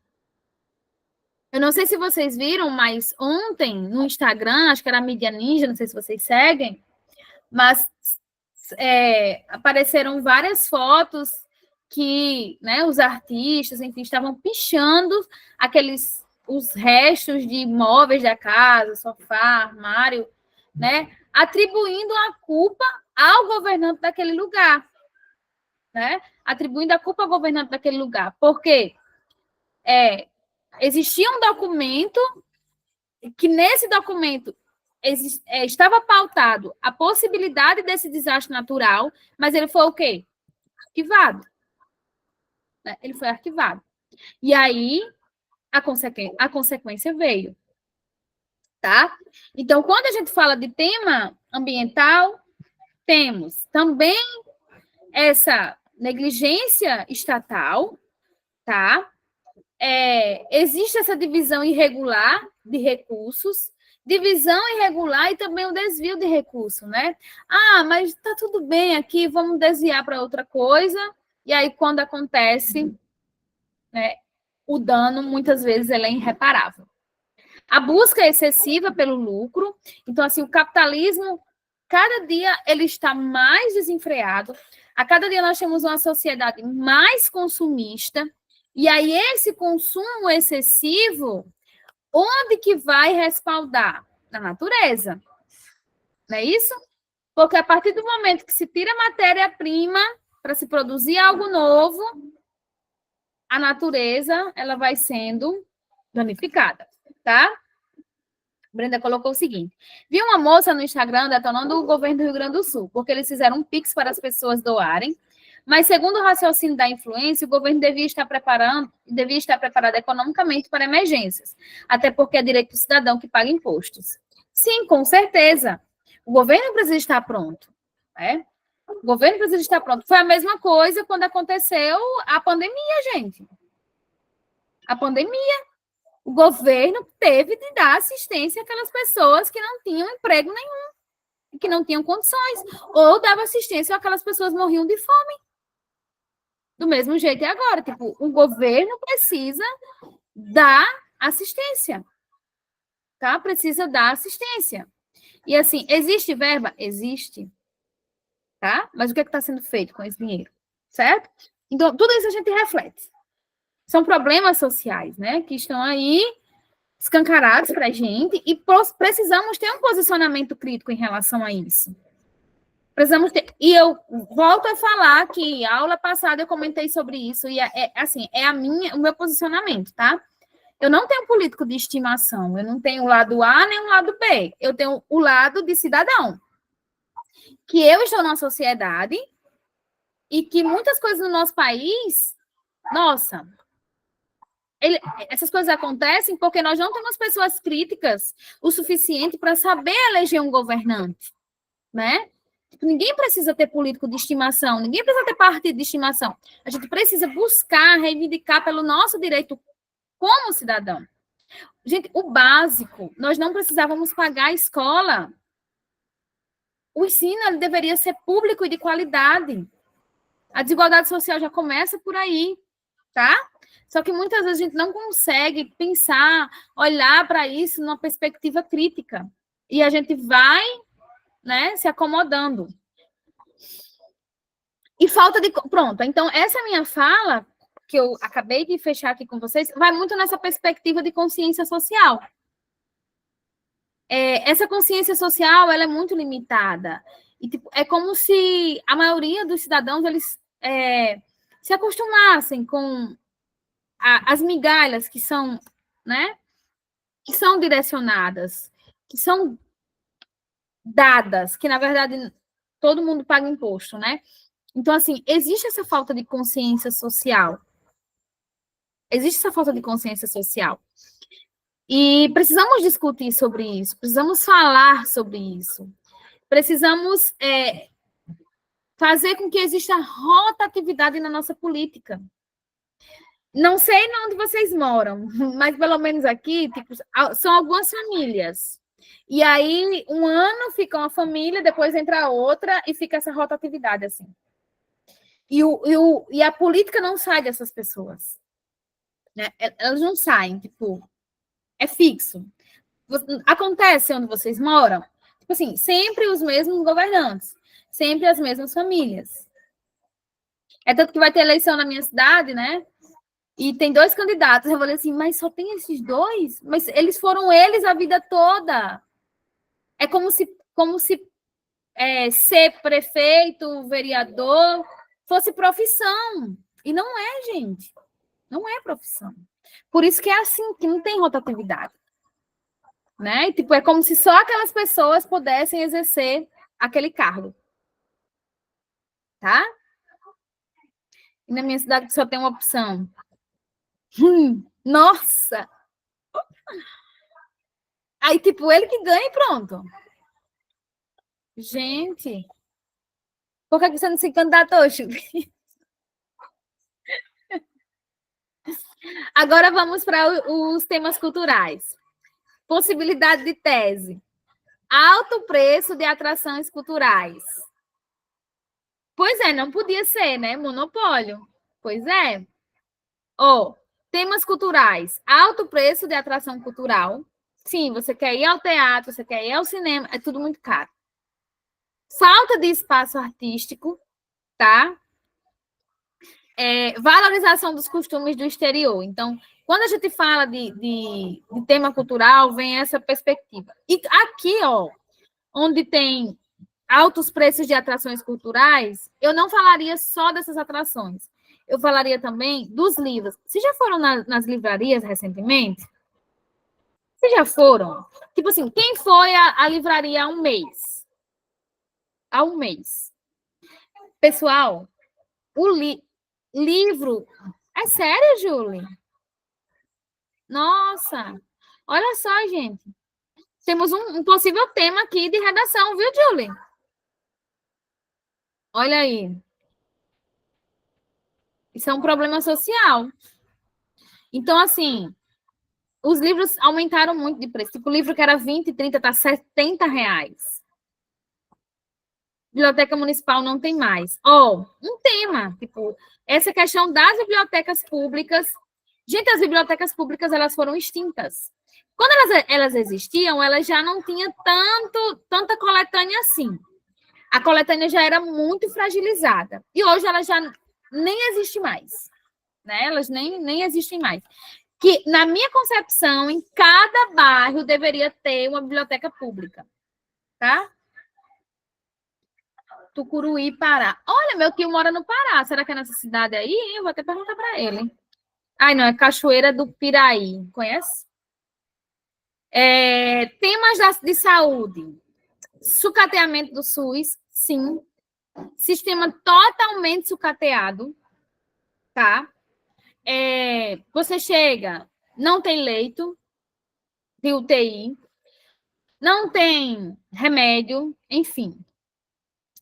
Eu não sei se vocês viram, mas ontem no Instagram, acho que era a Mídia Ninja, não sei se vocês seguem, mas apareceram várias fotos que, né, os artistas, enfim, estavam pichando os restos de móveis da casa, sofá, armário, né, atribuindo a culpa ao governante daquele lugar, né, atribuindo a culpa ao governante daquele lugar. Por quê? Existia um documento que nesse documento estava pautado a possibilidade desse desastre natural, mas ele foi o quê? Arquivado. Né? Ele foi arquivado. E aí, a consequência veio. Tá? Então, quando a gente fala de tema ambiental, temos também essa negligência estatal, tá? Existe essa divisão irregular de recursos, divisão irregular e também o desvio de recursos, né? Ah, mas tá tudo bem aqui, vamos desviar para outra coisa, e aí quando acontece, né, o dano, muitas vezes, ele é irreparável. A busca é excessiva pelo lucro, então, assim, o capitalismo, cada dia ele está mais desenfreado, a cada dia nós temos uma sociedade mais consumista, e aí esse consumo excessivo, onde que vai respaldar? Na natureza. Não é isso? Porque a partir do momento que se tira matéria-prima para se produzir algo novo, a natureza ela vai sendo danificada, tá? Brenda colocou o seguinte: vi uma moça no Instagram detonando o governo do Rio Grande do Sul, porque eles fizeram um Pix para as pessoas doarem, mas segundo o raciocínio da influência, o governo devia estar preparado economicamente para emergências, até porque é direito do cidadão que paga impostos. Sim, com certeza. O governo precisa estar pronto, né? O governo precisa estar pronto. Foi a mesma coisa quando aconteceu a pandemia, gente. A pandemia. O governo teve de dar assistência àquelas pessoas que não tinham emprego nenhum, que não tinham condições, ou dava assistência àquelas pessoas que morriam de fome. Do mesmo jeito é agora, tipo, o governo precisa dar assistência, tá? Precisa dar assistência. E assim, existe verba? Existe, tá? Mas o que está sendo feito com esse dinheiro, certo? Então, tudo isso a gente reflete. São problemas sociais, né, que estão aí escancarados para a gente e precisamos ter um posicionamento crítico em relação a isso. Precisamos ter. E eu volto a falar que aula passada eu comentei sobre isso e assim, o meu posicionamento, tá? Eu não tenho político de estimação, eu não tenho o lado A nem o lado B, eu tenho o lado de cidadão. Que eu estou na sociedade e que muitas coisas no nosso país, nossa, essas coisas acontecem porque nós não temos pessoas críticas o suficiente para saber eleger um governante, né? Ninguém precisa ter político de estimação, ninguém precisa ter partido de estimação. A gente precisa buscar, reivindicar pelo nosso direito como cidadão. Gente, o básico, nós não precisávamos pagar a escola. O ensino ele deveria ser público e de qualidade. A desigualdade social já começa por aí. tá? Só que muitas vezes a gente não consegue pensar, olhar para isso numa perspectiva crítica. E a gente vai, né, se acomodando. E falta de... Pronto, então essa minha fala, que eu acabei de fechar aqui com vocês, vai muito nessa perspectiva de consciência social. Essa consciência social, ela é muito limitada. E, tipo, é como se a maioria dos cidadãos, eles se acostumassem com as migalhas que são, né, que são direcionadas, que são dadas, que, na verdade, todo mundo paga imposto, né? Então, assim, existe essa falta de consciência social. Existe essa falta de consciência social. E precisamos discutir sobre isso, precisamos falar sobre isso. Precisamos fazer com que exista rotatividade na nossa política. Não sei onde vocês moram, mas pelo menos aqui, tipo, são algumas famílias. E aí, um ano fica uma família, depois entra outra e fica essa rotatividade, assim. E a política não sai dessas pessoas. Né? Elas não saem, tipo, é fixo. Acontece onde vocês moram, tipo assim, sempre os mesmos governantes, sempre as mesmas famílias. É tanto que vai ter eleição na minha cidade, né? E tem 2 candidatos. Eu falei assim, mas só tem esses 2? Mas eles foram eles a vida toda. É como se ser prefeito, vereador, fosse profissão. E não é, gente. Não é profissão. Por isso que é assim, que não tem rotatividade. Né? E, tipo, é como se só aquelas pessoas pudessem exercer aquele cargo. Tá? E na minha cidade só tem uma opção. Nossa! Aí, tipo, ele que ganha e pronto. Gente, por que você não se candidatou, Chico? Agora vamos para os temas culturais. Possibilidade de tese. Alto preço de atrações culturais. Pois é, não podia ser, né? Monopólio. Pois é. Temas culturais. Alto preço de atração cultural. Sim, você quer ir ao teatro, você quer ir ao cinema, é tudo muito caro. Falta de espaço artístico, tá? Valorização dos costumes do exterior. Então, quando a gente fala de tema cultural, vem essa perspectiva. E aqui, onde tem altos preços de atrações culturais, eu não falaria só dessas atrações. Eu falaria também dos livros. Vocês já foram nas livrarias recentemente? Vocês já foram? Tipo assim, quem foi à livraria há um mês? Há um mês. Pessoal, o livro... É sério, Julie? Nossa! Olha só, gente. Temos um possível tema aqui de redação, viu, Julie? Olha aí. Isso é um problema social. Então, assim, os livros aumentaram muito de preço. Tipo, o livro que era 20, 30, tá R$70. Biblioteca municipal não tem mais. Um tema, tipo, essa questão das bibliotecas públicas. Gente, as bibliotecas públicas, elas foram extintas. Quando elas existiam, elas já não tinham tanta coletânea assim. A coletânea já era muito fragilizada. E hoje ela já nem existe mais. Né? Elas nem existem mais. Que, na minha concepção, em cada bairro deveria ter uma biblioteca pública. Tá? Tucuruí, Pará. Olha, meu tio mora no Pará. Será que é nessa cidade aí? Eu vou até perguntar para ele. Ai, não, é Cachoeira do Piraí. Conhece? Temas de saúde. Sucateamento do SUS, sim. Sistema totalmente sucateado, tá? Você chega, não tem leito de UTI, não tem remédio, enfim.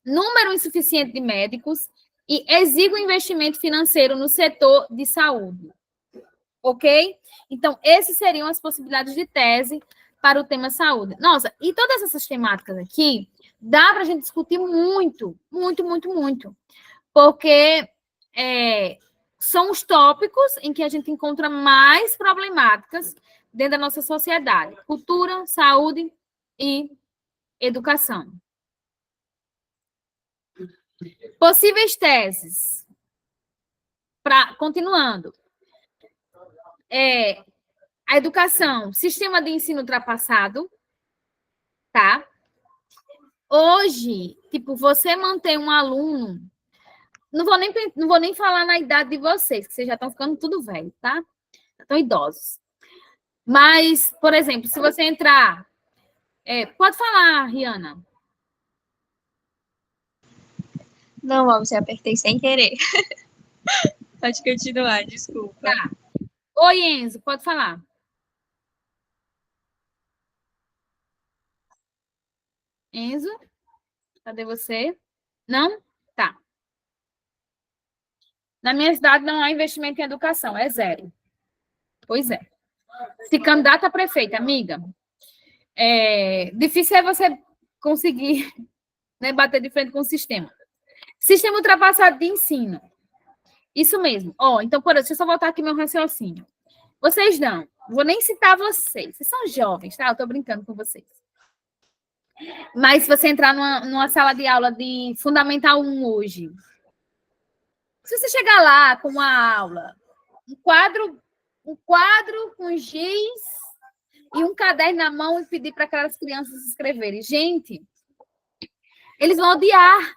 Número insuficiente de médicos e exíguo investimento financeiro no setor de saúde. Ok? Então, essas seriam as possibilidades de tese para o tema saúde. Nossa, e todas essas temáticas aqui, dá para a gente discutir muito, muito, muito, muito. Porque são os tópicos em que a gente encontra mais problemáticas dentro da nossa sociedade: cultura, saúde e educação. Possíveis teses. Continuando. A educação, sistema de ensino ultrapassado, tá? Hoje, tipo, você manter um aluno... Não vou nem falar na idade de vocês, que vocês já estão ficando tudo velho, tá? Estão idosos. Mas, por exemplo, se você entrar... pode falar, Rihanna. Não, você apertei sem querer. Pode continuar, desculpa. Tá. Oi, Enzo, pode falar. Enzo, cadê você? Não? Tá. Na minha cidade não há investimento em educação, é zero. Pois é. Se candidata a prefeita, amiga, difícil é você conseguir, né, bater de frente com o sistema. Sistema ultrapassado de ensino. Isso mesmo. Então, por exemplo, deixa eu só voltar aqui meu raciocínio. Vocês não vou nem citar vocês são jovens, tá? Eu tô brincando com vocês. Mas se você entrar numa sala de aula de Fundamental 1 hoje, se você chegar lá com uma aula, um quadro com giz e um caderno na mão e pedir para aquelas crianças escreverem, gente, eles vão odiar.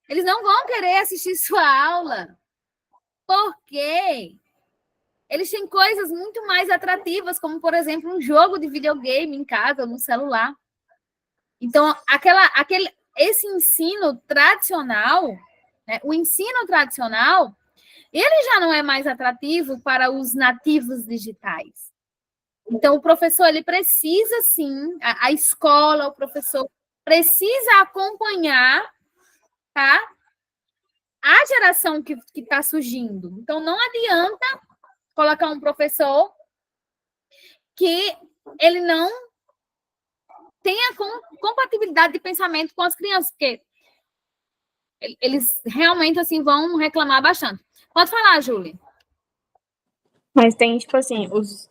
Eles não vão querer assistir sua aula. Porque eles têm coisas muito mais atrativas, como, por exemplo, um jogo de videogame em casa ou no celular. Então, esse ensino tradicional, né, o ensino tradicional, ele já não é mais atrativo para os nativos digitais. Então, o professor, ele precisa, sim, a escola, o professor precisa acompanhar, tá, a geração que está surgindo. Então, não adianta colocar um professor que ele não tenha compatibilidade de pensamento com as crianças, porque eles realmente assim vão reclamar bastante. Pode falar, Júlia. Mas tem, tipo assim, os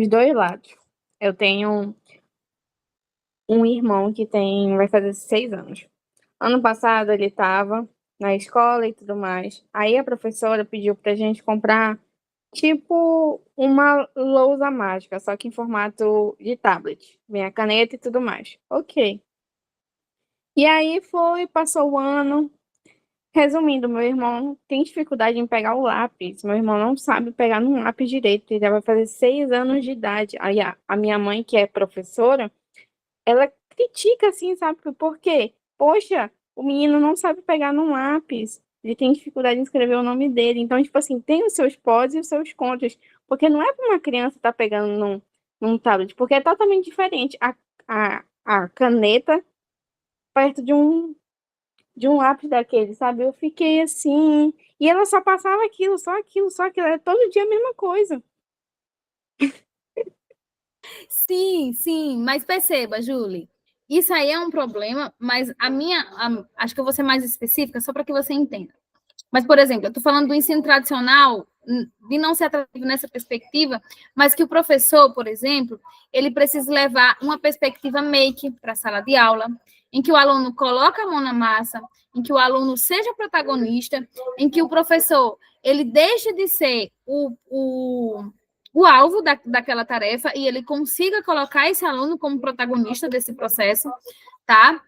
dois lados. Eu tenho um irmão que vai fazer 6 anos. Ano passado ele estava na escola e tudo mais. Aí a professora pediu pra gente comprar tipo uma lousa mágica, só que em formato de tablet. Vem a caneta e tudo mais. Ok. E aí passou o ano. Resumindo, meu irmão tem dificuldade em pegar o lápis. Meu irmão não sabe pegar num lápis direito. Ele já vai fazer 6 anos de idade. Aí a minha mãe, que é professora, ela critica assim, sabe? Por quê? Poxa, o menino não sabe pegar num lápis. Ele tem dificuldade em escrever o nome dele. Então, tipo assim, tem os seus pós e os seus contras. Porque não é para uma criança estar pegando num tablet, porque é totalmente diferente. A caneta perto de um lápis daquele, sabe? Eu fiquei assim. E ela só passava aquilo, só aquilo, só aquilo. Era todo dia a mesma coisa. Sim, mas perceba, Julie, isso aí é um problema, mas acho que eu vou ser mais específica, só para que você entenda. Mas, por exemplo, eu estou falando do ensino tradicional, de não ser atrativo nessa perspectiva, mas que o professor, por exemplo, ele precisa levar uma perspectiva make para a sala de aula, em que o aluno coloca a mão na massa, em que o aluno seja protagonista, em que o professor ele deixe de ser o alvo daquela tarefa e ele consiga colocar esse aluno como protagonista desse processo, tá?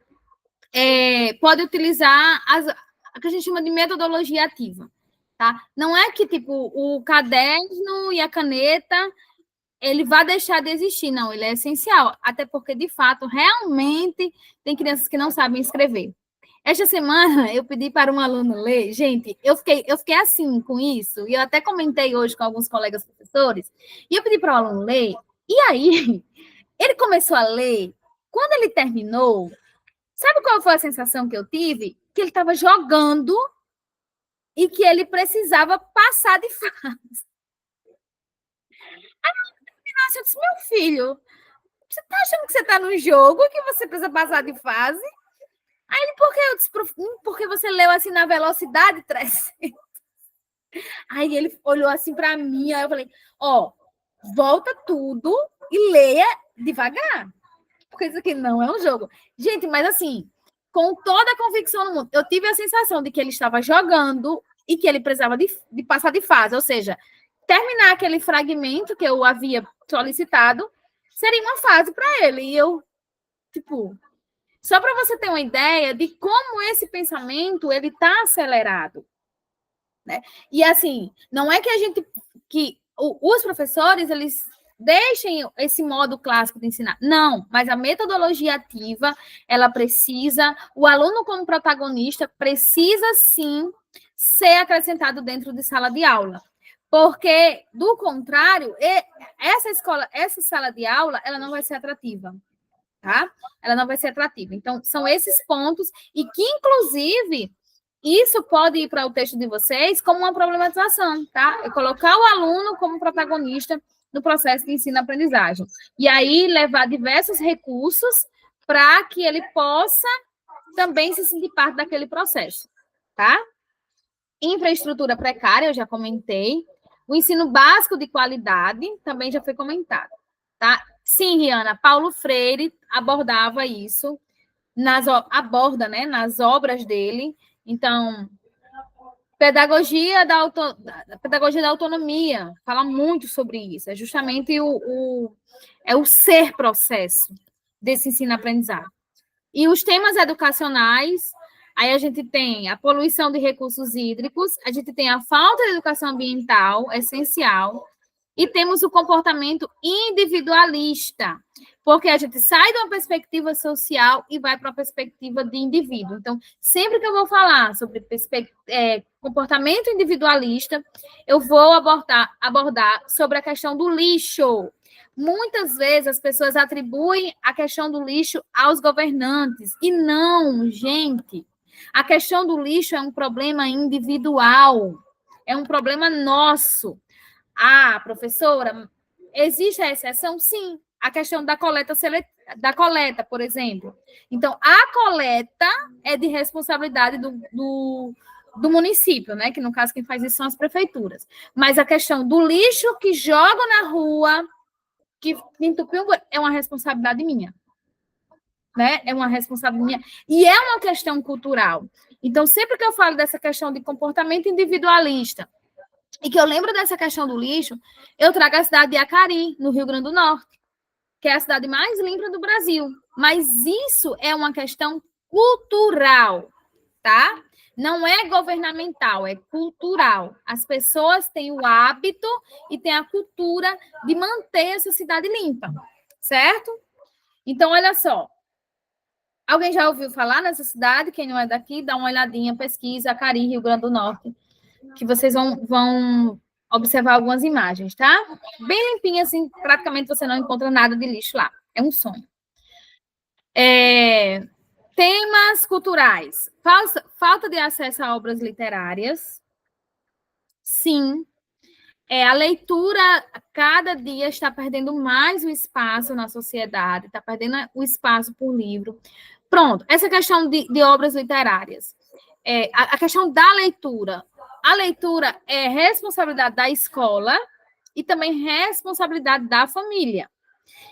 Pode utilizar a que a gente chama de metodologia ativa, tá? Não é que, tipo, o caderno e a caneta ele vai deixar de existir, não, ele é essencial, até porque, de fato, realmente tem crianças que não sabem escrever. Esta semana, eu pedi para um aluno ler, gente, eu fiquei assim com isso, e eu até comentei hoje com alguns colegas professores, e eu pedi para o aluno ler, e aí, ele começou a ler, quando ele terminou, sabe qual foi a sensação que eu tive? Que ele estava jogando e que ele precisava passar de fase. Aí eu disse, meu filho, você está achando que você está no jogo, que você precisa passar de fase? Aí ele, por que? Eu disse, porque você leu assim na velocidade 300. Aí ele olhou assim para mim, aí eu falei, ó, volta tudo e leia devagar, porque isso aqui não é um jogo. Gente, mas assim, com toda a convicção no mundo, eu tive a sensação de que ele estava jogando e que ele precisava de passar de fase, ou seja, terminar aquele fragmento que eu havia solicitado seria uma fase para ele. E eu, tipo, só para você ter uma ideia de como esse pensamento ele está acelerado, né? E assim, não é que os professores eles deixem esse modo clássico de ensinar. Não, mas a metodologia ativa, ela precisa, o aluno como protagonista precisa sim ser acrescentado dentro de sala de aula. Porque, do contrário, essa sala de aula, ela não vai ser atrativa, tá? Ela não vai ser atrativa. Então, são esses pontos, e que, inclusive, isso pode ir para o texto de vocês como uma problematização, tá? É colocar o aluno como protagonista no processo de ensino-aprendizagem. E aí, levar diversos recursos para que ele possa também se sentir parte daquele processo, tá? Infraestrutura precária, eu já comentei. O ensino básico de qualidade também já foi comentado, tá? Sim, Rihanna, Paulo Freire abordava isso, aborda, né, nas obras dele. Então, pedagogia da autonomia, fala muito sobre isso. É justamente o ser processo desse ensino-aprendizagem. E os temas educacionais, aí a gente tem a poluição de recursos hídricos, a gente tem a falta de educação ambiental, essencial, e temos o comportamento individualista, porque a gente sai de uma perspectiva social e vai para uma perspectiva de indivíduo. Então, sempre que eu vou falar sobre comportamento individualista, eu vou abordar sobre a questão do lixo. Muitas vezes as pessoas atribuem a questão do lixo aos governantes, e não, gente. A questão do lixo é um problema individual, é um problema nosso. Ah, professora, existe a exceção? Sim. A questão da coleta, por exemplo. Então, a coleta é de responsabilidade do município, né? Que, no caso, quem faz isso são as prefeituras. Mas a questão do lixo que joga na rua, que entupiu, é uma responsabilidade minha. Né? É uma responsabilidade minha. E é uma questão cultural. Então, sempre que eu falo dessa questão de comportamento individualista, e que eu lembro dessa questão do lixo, eu trago a cidade de Acari, no Rio Grande do Norte, que é a cidade mais limpa do Brasil. Mas isso é uma questão cultural, tá? Não é governamental, é cultural. As pessoas têm o hábito e têm a cultura de manter essa cidade limpa, certo? Então, olha só. Alguém já ouviu falar nessa cidade? Quem não é daqui, dá uma olhadinha, pesquisa, Acari, Rio Grande do Norte, que vocês vão observar algumas imagens, tá? Bem limpinha, assim, praticamente você não encontra nada de lixo lá. É um sonho. Temas culturais. Falta de acesso a obras literárias. Sim. A leitura, cada dia, está perdendo mais o espaço na sociedade, está perdendo o espaço por livro. Pronto, essa questão de obras literárias. A questão da leitura. A leitura é responsabilidade da escola e também responsabilidade da família.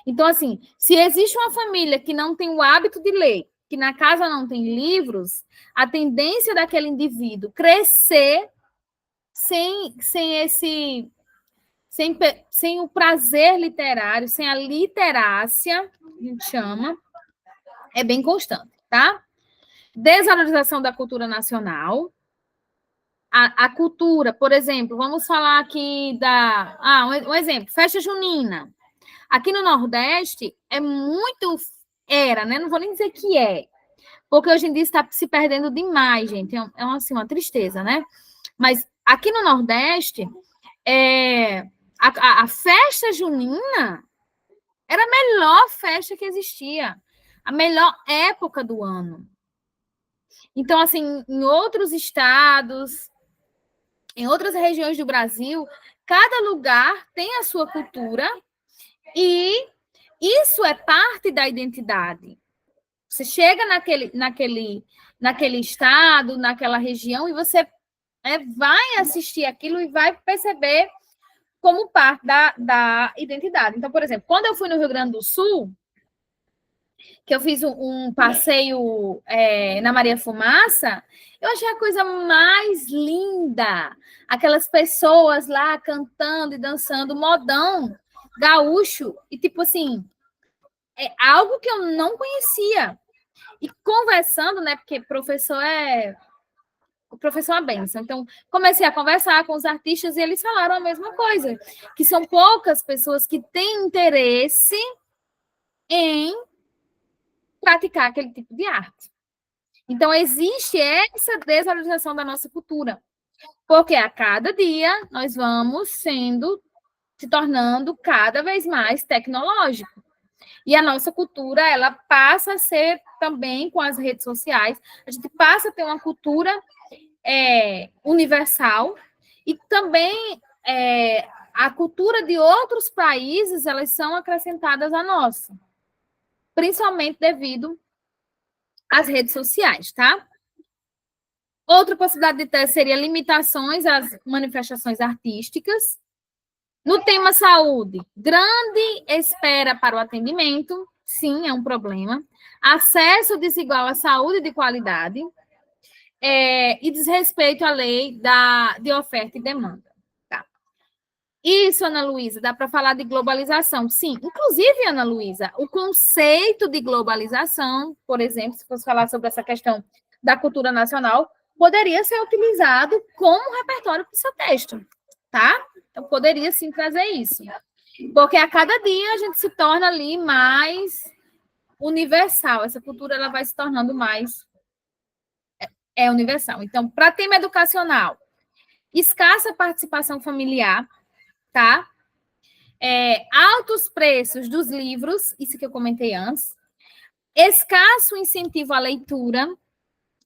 Então, assim, se existe uma família que não tem o hábito de ler, que na casa não tem livros, a tendência daquele indivíduo crescer sem o prazer literário, sem a literácia, a gente chama, é bem constante, tá? Desvalorização da cultura nacional. A cultura, por exemplo, vamos falar aqui um exemplo, festa junina. Aqui no Nordeste né? Não vou nem dizer que porque hoje em dia está se perdendo demais, gente. Assim, uma tristeza, né? Mas aqui no Nordeste, a festa junina era a melhor festa que existia, a melhor época do ano. Então, assim, em outros estados, em outras regiões do Brasil, cada lugar tem a sua cultura e isso é parte da identidade. Você chega naquele estado, naquela região, e você vai assistir aquilo e vai perceber como parte da identidade. Então, por exemplo, quando eu fui no Rio Grande do Sul, que eu fiz um passeio na Maria Fumaça, eu achei a coisa mais linda. Aquelas pessoas lá cantando e dançando modão, gaúcho, e tipo assim, é algo que eu não conhecia. E conversando, né, porque o professor é uma benção. Então, comecei a conversar com os artistas e eles falaram a mesma coisa, que são poucas pessoas que têm interesse em praticar aquele tipo de arte. Então, existe essa desvalorização da nossa cultura, porque a cada dia nós vamos se tornando cada vez mais tecnológico. E a nossa cultura, ela passa a ser também, com as redes sociais, a gente passa a ter uma cultura universal e também a cultura de outros países, elas são acrescentadas à nossa, principalmente devido às redes sociais, tá? Outra possibilidade de ter seria limitações às manifestações artísticas. No tema saúde, grande espera para o atendimento, sim, é um problema. Acesso desigual à saúde de qualidade e desrespeito à lei de oferta e demanda. Tá. Isso, Ana Luísa, dá para falar de globalização. Sim, inclusive, Ana Luísa, o conceito de globalização, por exemplo, se fosse falar sobre essa questão da cultura nacional, poderia ser utilizado como repertório para o seu texto, tá? Então, poderia sim trazer isso. Porque a cada dia a gente se torna ali mais universal. Essa cultura ela vai se tornando mais universal. Então, para tema educacional, escassa participação familiar, tá? Altos preços dos livros, isso que eu comentei antes, escasso incentivo à leitura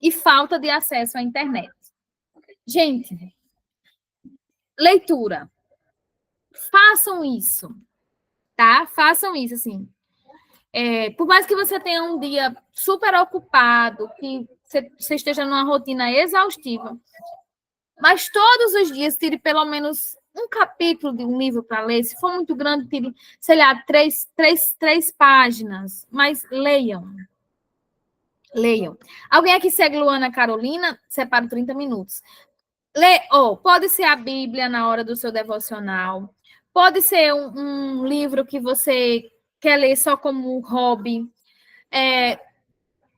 e falta de acesso à internet. Gente, leitura. Façam isso, tá? Façam isso, assim. Por mais que você tenha um dia super ocupado, que você esteja numa rotina exaustiva, mas todos os dias tire pelo menos um capítulo de um livro para ler. Se for muito grande, tire, sei lá, três páginas, mas leiam. Leiam. Alguém aqui segue Luana Carolina? Separa 30 minutos. Pode ser a Bíblia na hora do seu devocional. Pode ser um livro que você quer ler só como hobby.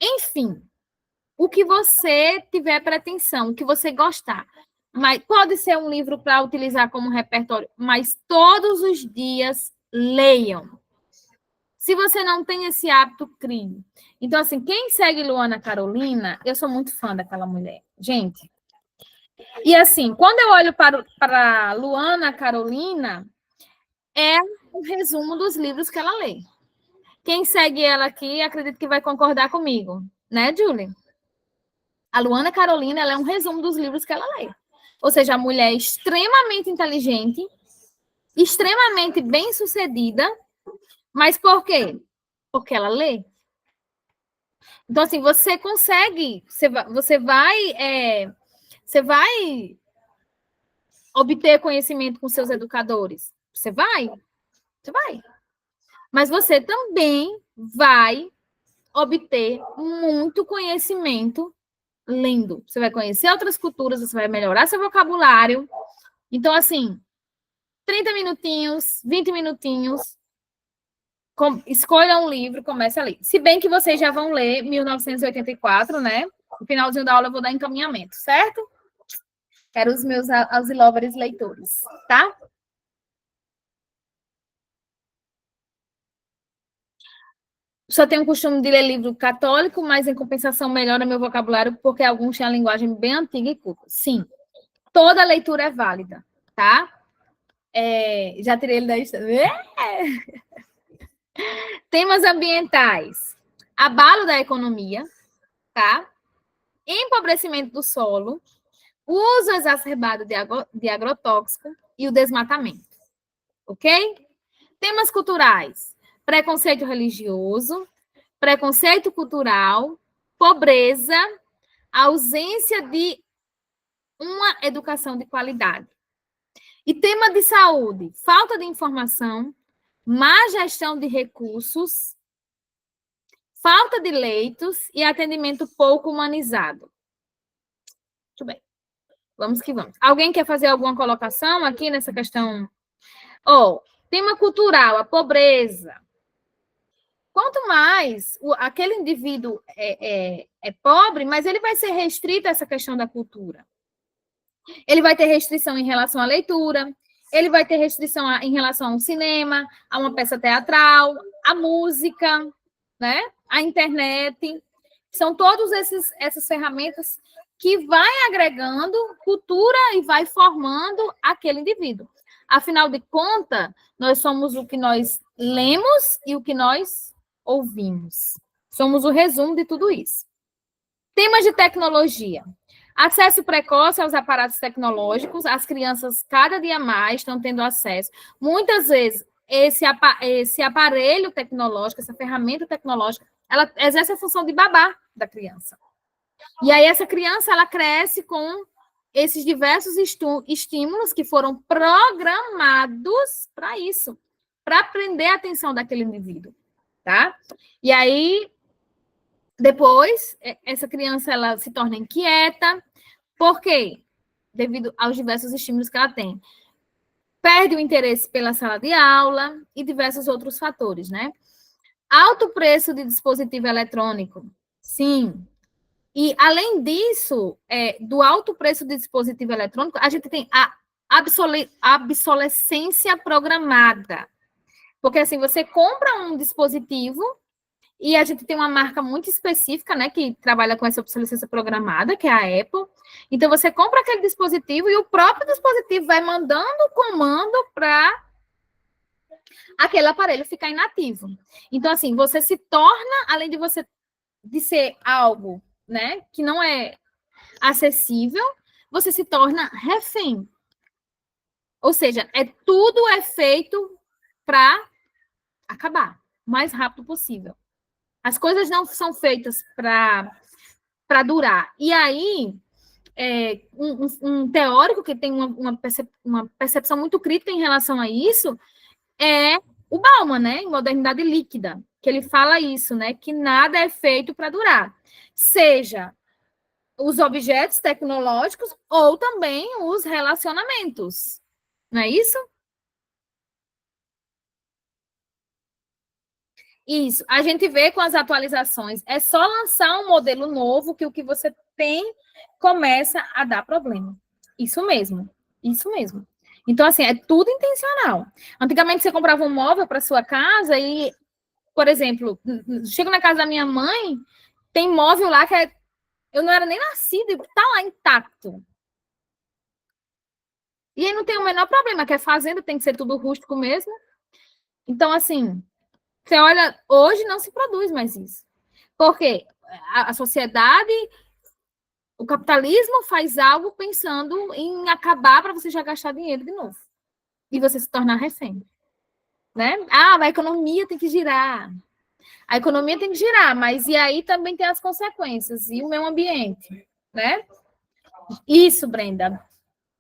Enfim, o que você tiver pretensão, o que você gostar. Mas pode ser um livro para utilizar como repertório, mas todos os dias leiam. Se você não tem esse hábito, crie. Então, assim, quem segue Luana Carolina, eu sou muito fã daquela mulher. Gente, e assim, quando eu olho para Luana Carolina, é um resumo dos livros que ela lê. Quem segue ela aqui, acredito que vai concordar comigo. Né, Julie? A Luana Carolina, ela é um resumo dos livros que ela lê. Ou seja, a mulher é extremamente inteligente, extremamente bem-sucedida, mas por quê? Porque ela lê. Então, assim, você consegue, você vai obter conhecimento com seus educadores. Você vai. Mas você também vai obter muito conhecimento lendo. Você vai conhecer outras culturas, você vai melhorar seu vocabulário. Então, assim, 30 minutinhos, 20 minutinhos, escolha um livro, comece a ler. Se bem que vocês já vão ler 1984, né? No finalzinho da aula eu vou dar encaminhamento, certo? Quero os meus auxiliares leitores, tá? Só tenho o costume de ler livro católico, mas em compensação melhora meu vocabulário, porque alguns têm a linguagem bem antiga e culta. Sim, toda leitura é válida, tá? Já tirei ele da lista. Temas ambientais. Abalo da economia, tá? Empobrecimento do solo, uso exacerbado de agrotóxico e o desmatamento. Ok? Temas culturais. Preconceito religioso, preconceito cultural, pobreza, ausência de uma educação de qualidade. E tema de saúde, falta de informação, má gestão de recursos, falta de leitos e atendimento pouco humanizado. Muito bem. Vamos que vamos. Alguém quer fazer alguma colocação aqui nessa questão? Tema cultural, a pobreza. Quanto mais aquele indivíduo é pobre, mas ele vai ser restrito a essa questão da cultura. Ele vai ter restrição em relação à leitura, ele vai ter restrição em relação ao cinema, a uma peça teatral, à música, né? À internet. São todas essas ferramentas que vai agregando cultura e vai formando aquele indivíduo. Afinal de contas, nós somos o que nós lemos e o que nós ouvimos. Somos o resumo de tudo isso. Temas de tecnologia. Acesso precoce aos aparatos tecnológicos. As crianças, cada dia mais, estão tendo acesso. Muitas vezes, esse aparelho tecnológico, essa ferramenta tecnológica, ela exerce a função de babá da criança. E aí, essa criança, ela cresce com esses diversos estímulos que foram programados para isso, para prender a atenção daquele indivíduo, tá? E aí, depois, essa criança, ela se torna inquieta. Por quê? Devido aos diversos estímulos que ela tem. Perde o interesse pela sala de aula e diversos outros fatores, né? Alto preço de dispositivo eletrônico. Sim. E, além disso, do alto preço de dispositivo eletrônico, a gente tem a obsolescência programada. Porque, assim, você compra um dispositivo e a gente tem uma marca muito específica, né, que trabalha com essa obsolescência programada, que é a Apple. Então, você compra aquele dispositivo e o próprio dispositivo vai mandando o comando para aquele aparelho ficar inativo. Então, assim, você se torna, além de ser algo, né, que não é acessível, você se torna refém. Ou seja, tudo é feito para acabar o mais rápido possível. As coisas não são feitas para durar. E aí, um teórico que tem uma percepção muito crítica em relação a isso é o Bauman, né, em Modernidade Líquida, que ele fala isso, né, que nada é feito para durar. Seja os objetos tecnológicos ou também os relacionamentos. Não é isso? Isso. A gente vê com as atualizações. É só lançar um modelo novo que o que você tem começa a dar problema. Isso mesmo. Isso mesmo. Então, assim, é tudo intencional. Antigamente, você comprava um móvel para sua casa e, por exemplo, chego na casa da minha mãe, tem móvel lá que eu não era nem nascida e tá lá intacto. E aí não tem o menor problema, que é fazenda, tem que ser tudo rústico mesmo. Então, assim, você olha, hoje não se produz mais isso. Porque a sociedade, o capitalismo faz algo pensando em acabar para você já gastar dinheiro de novo. E você se tornar refém. Né? A economia tem que girar. A economia tem que girar, mas e aí também tem as consequências. E o meio ambiente, né? Isso, Brenda.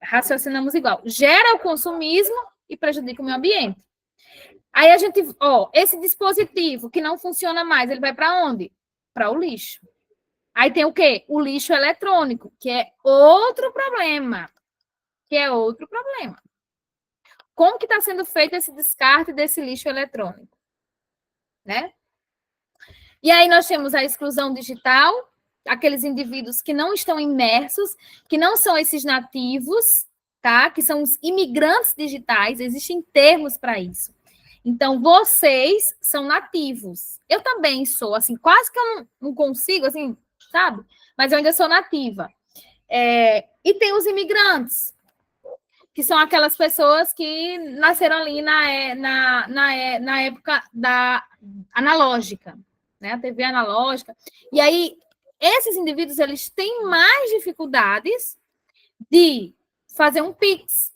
Raciocinamos igual. Gera o consumismo e prejudica o meio ambiente. Aí a gente, esse dispositivo que não funciona mais, ele vai para onde? Para o lixo. Aí tem o quê? O lixo eletrônico, que é outro problema. Como que está sendo feito esse descarte desse lixo eletrônico? Né? E aí nós temos a exclusão digital, aqueles indivíduos que não estão imersos, que não são esses nativos, tá? Que são os imigrantes digitais, existem termos para isso. Então, vocês são nativos. Eu também sou, assim, quase que eu não consigo, assim, sabe? Mas eu ainda sou nativa. E tem os imigrantes, que são aquelas pessoas que nasceram ali na época da analógica, né? A TV analógica. E aí, esses indivíduos, eles têm mais dificuldades de fazer um Pix,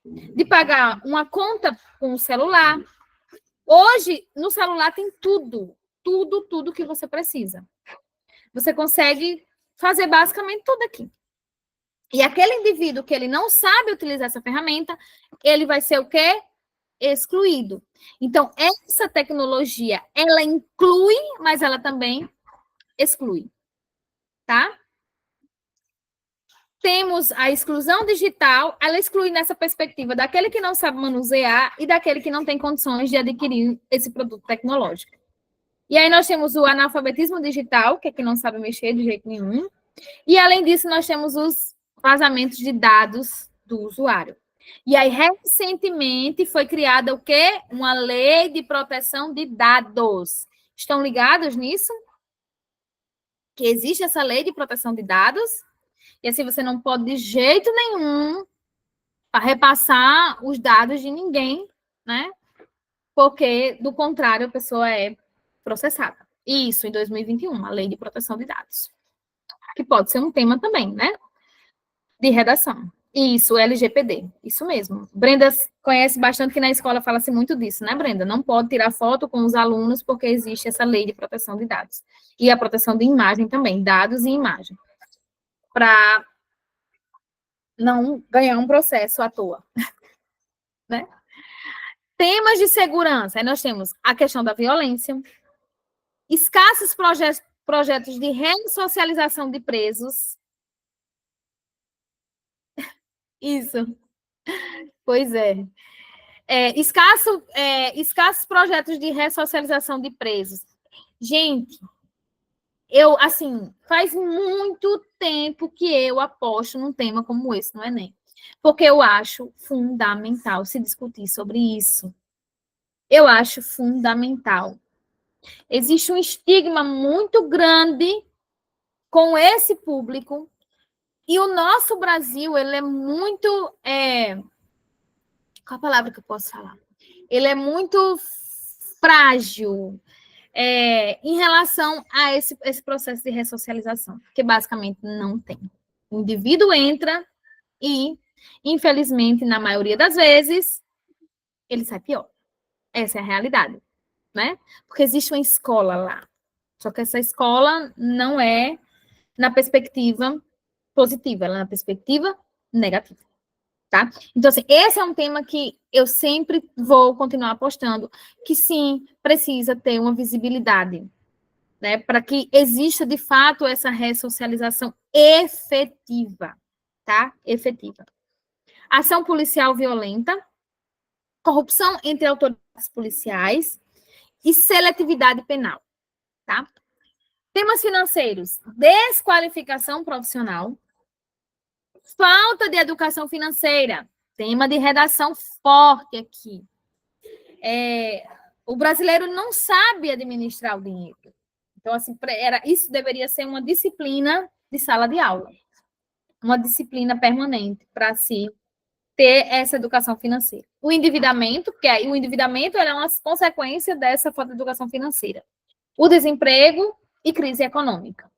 de pagar uma conta com o celular. Hoje, no celular tem tudo que você precisa. Você consegue fazer basicamente tudo aqui. E aquele indivíduo que ele não sabe utilizar essa ferramenta, ele vai ser o quê? Excluído. Então, essa tecnologia, ela inclui, mas ela também exclui, tá? Temos a exclusão digital, ela exclui nessa perspectiva daquele que não sabe manusear e daquele que não tem condições de adquirir esse produto tecnológico. E aí nós temos o analfabetismo digital, que é que não sabe mexer de jeito nenhum. E além disso, nós temos os vazamentos de dados do usuário. E aí, recentemente, foi criada o quê? Uma lei de proteção de dados. Estão ligados nisso? Que existe essa lei de proteção de dados? E assim, você não pode de jeito nenhum repassar os dados de ninguém, né? Porque, do contrário, a pessoa é processada. Isso, em 2021, a lei de proteção de dados. Que pode ser um tema também, né? De redação. Isso, LGPD. Isso mesmo. Brenda conhece bastante que na escola fala-se muito disso, né, Brenda? Não pode tirar foto com os alunos porque existe essa lei de proteção de dados. E a proteção de imagem também, dados e imagem. Para não ganhar um processo à toa. Né? Temas de segurança. Aí nós temos a questão da violência, escassos projetos de ressocialização de presos. Isso. Pois é. Escassos projetos de ressocialização de presos. Gente, faz muito tempo que eu aposto num tema como esse no Enem. Porque eu acho fundamental se discutir sobre isso. Eu acho fundamental. Existe um estigma muito grande com esse público. E o nosso Brasil, ele é muito... Qual a palavra que eu posso falar? Ele é muito frágil em relação a esse processo de ressocialização, que basicamente não tem. O indivíduo entra e, infelizmente, na maioria das vezes, ele sai pior. Essa é a realidade, né? Porque existe uma escola lá. Só que essa escola não é na perspectiva positiva, ela é na perspectiva negativa. Tá? Então, assim, esse é um tema que eu sempre vou continuar apostando, que sim, precisa ter uma visibilidade, né? Para que exista, de fato, essa ressocialização efetiva, tá? Efetiva. Ação policial violenta, corrupção entre autoridades policiais e seletividade penal, tá? Temas financeiros, desqualificação profissional, falta de educação financeira, tema de redação forte aqui. O brasileiro não sabe administrar o dinheiro. Então, assim, isso deveria ser uma disciplina de sala de aula, uma disciplina permanente para se ter essa educação financeira. O endividamento, porque o endividamento é uma consequência dessa falta de educação financeira. O desemprego e crise econômica.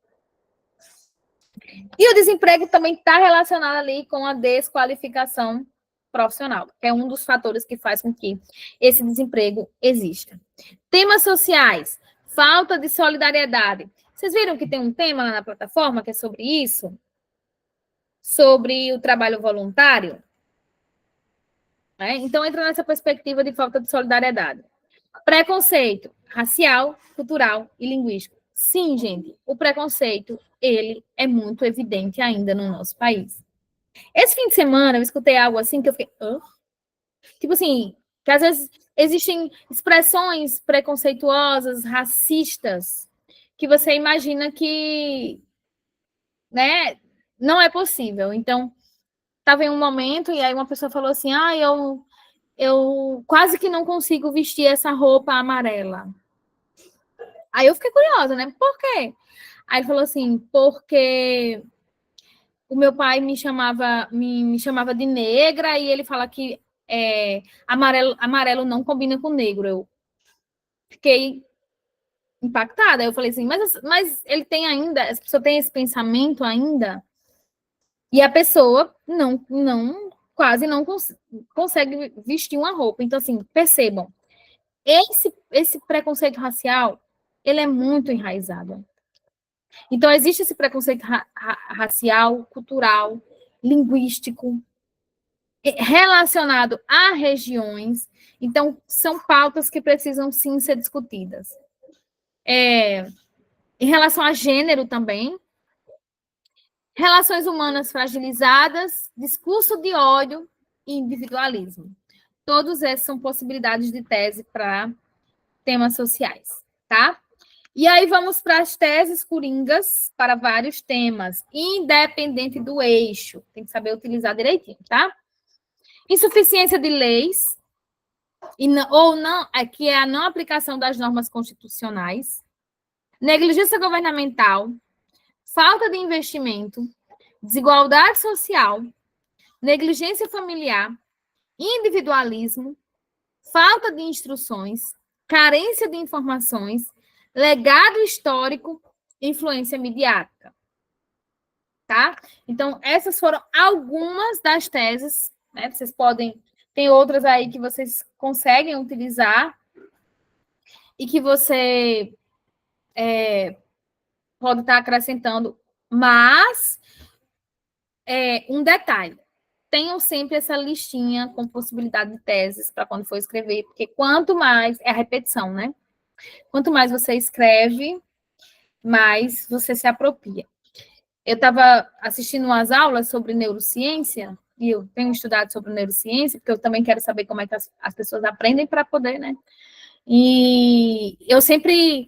E o desemprego também está relacionado ali com a desqualificação profissional, que é um dos fatores que faz com que esse desemprego exista. Temas sociais, falta de solidariedade. Vocês viram que tem um tema lá na plataforma que é sobre isso? Sobre o trabalho voluntário? Então, entra nessa perspectiva de falta de solidariedade. Preconceito racial, cultural e linguístico. Sim, gente, o preconceito, ele é muito evidente ainda no nosso país. Esse fim de semana, eu escutei algo assim que eu fiquei... Tipo assim, que às vezes existem expressões preconceituosas, racistas, que você imagina que, né, não é possível. Então, estava em um momento e aí uma pessoa falou assim, eu quase que não consigo vestir essa roupa amarela. Aí eu fiquei curiosa, né? Por quê? Aí ele falou assim, porque o meu pai me chamava de negra e ele fala que amarelo não combina com negro. Eu fiquei impactada. Eu falei assim, mas ele tem ainda, essa pessoa tem esse pensamento ainda? E a pessoa quase não consegue vestir uma roupa. Então, assim, percebam, esse preconceito racial, ele é muito enraizado. Então, existe esse preconceito racial, cultural linguístico, relacionado a regiões. Então, são pautas que precisam, sim, ser discutidas. Em relação a gênero também, relações humanas fragilizadas, discurso de ódio e individualismo. Todos esses são possibilidades de tese para temas sociais, tá? E aí vamos para as teses coringas para vários temas, independente do eixo. Tem que saber utilizar direitinho, tá? Insuficiência de leis, que é a não aplicação das normas constitucionais, negligência governamental, falta de investimento, desigualdade social, negligência familiar, individualismo, falta de instruções, carência de informações, legado histórico, influência midiática. Tá? Então, essas foram algumas das teses, né? Vocês podem, tem outras aí que vocês conseguem utilizar e que você pode estar acrescentando, mas um detalhe, tenham sempre essa listinha com possibilidade de teses para quando for escrever, porque quanto mais, é a repetição, né? Quanto mais você escreve, mais você se apropria. Eu estava assistindo umas aulas sobre neurociência, e eu tenho estudado sobre neurociência, porque eu também quero saber como é que as pessoas aprendem para poder, né? E eu sempre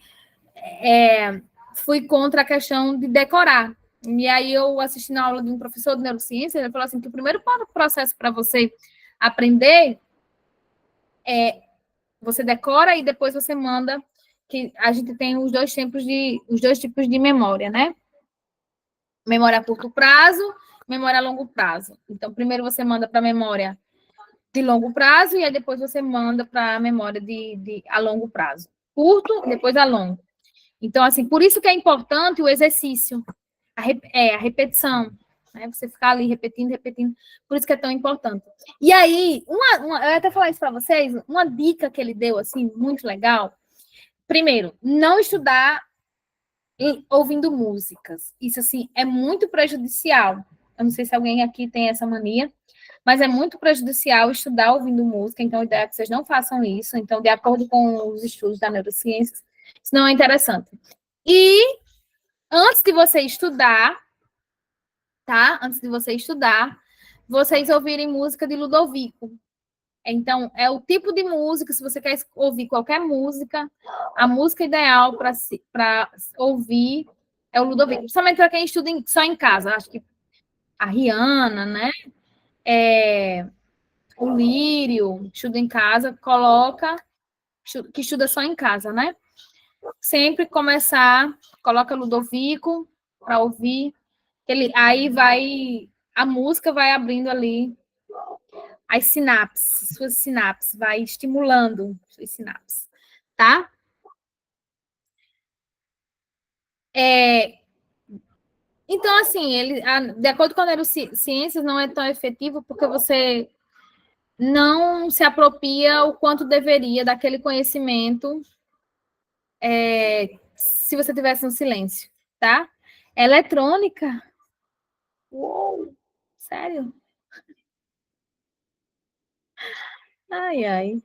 fui contra a questão de decorar. E aí eu assisti na aula de um professor de neurociência, ele falou assim, que o primeiro processo para você aprender você decora e depois você manda, que a gente tem os dois tipos de memória, né? Memória a curto prazo, memória a longo prazo. Então, primeiro você manda para a memória de longo prazo e aí depois você manda para a memória a longo prazo. Curto, depois a longo. Então, assim, por isso que é importante o exercício, a repetição, né? Você ficar ali repetindo, por isso que é tão importante. E aí, eu ia até falar isso para vocês, uma dica que ele deu, assim, muito legal. Primeiro, não estudar ouvindo músicas. Isso, assim, é muito prejudicial. Eu não sei se alguém aqui tem essa mania, mas é muito prejudicial estudar ouvindo música, então a ideia é que vocês não façam isso. Então, de acordo com os estudos da neurociência, isso não é interessante. E antes de você estudar, tá? Antes de você estudar, vocês ouvirem música de Ludovico. Então, é o tipo de música, se você quer ouvir qualquer música, a música ideal para ouvir é o Ludovico. Principalmente para quem estuda só em casa. Acho que a Rihanna, né? O Lírio, estuda em casa, que estuda só em casa, né? Sempre coloca Ludovico para ouvir. A música vai abrindo ali suas sinapses, vai estimulando suas sinapses, tá? Então, assim, de acordo com a neurociências, não é tão efetivo porque você não se apropria o quanto deveria daquele conhecimento se você tivesse no silêncio, tá? Eletrônica? Uou! Sério? Ai, ai.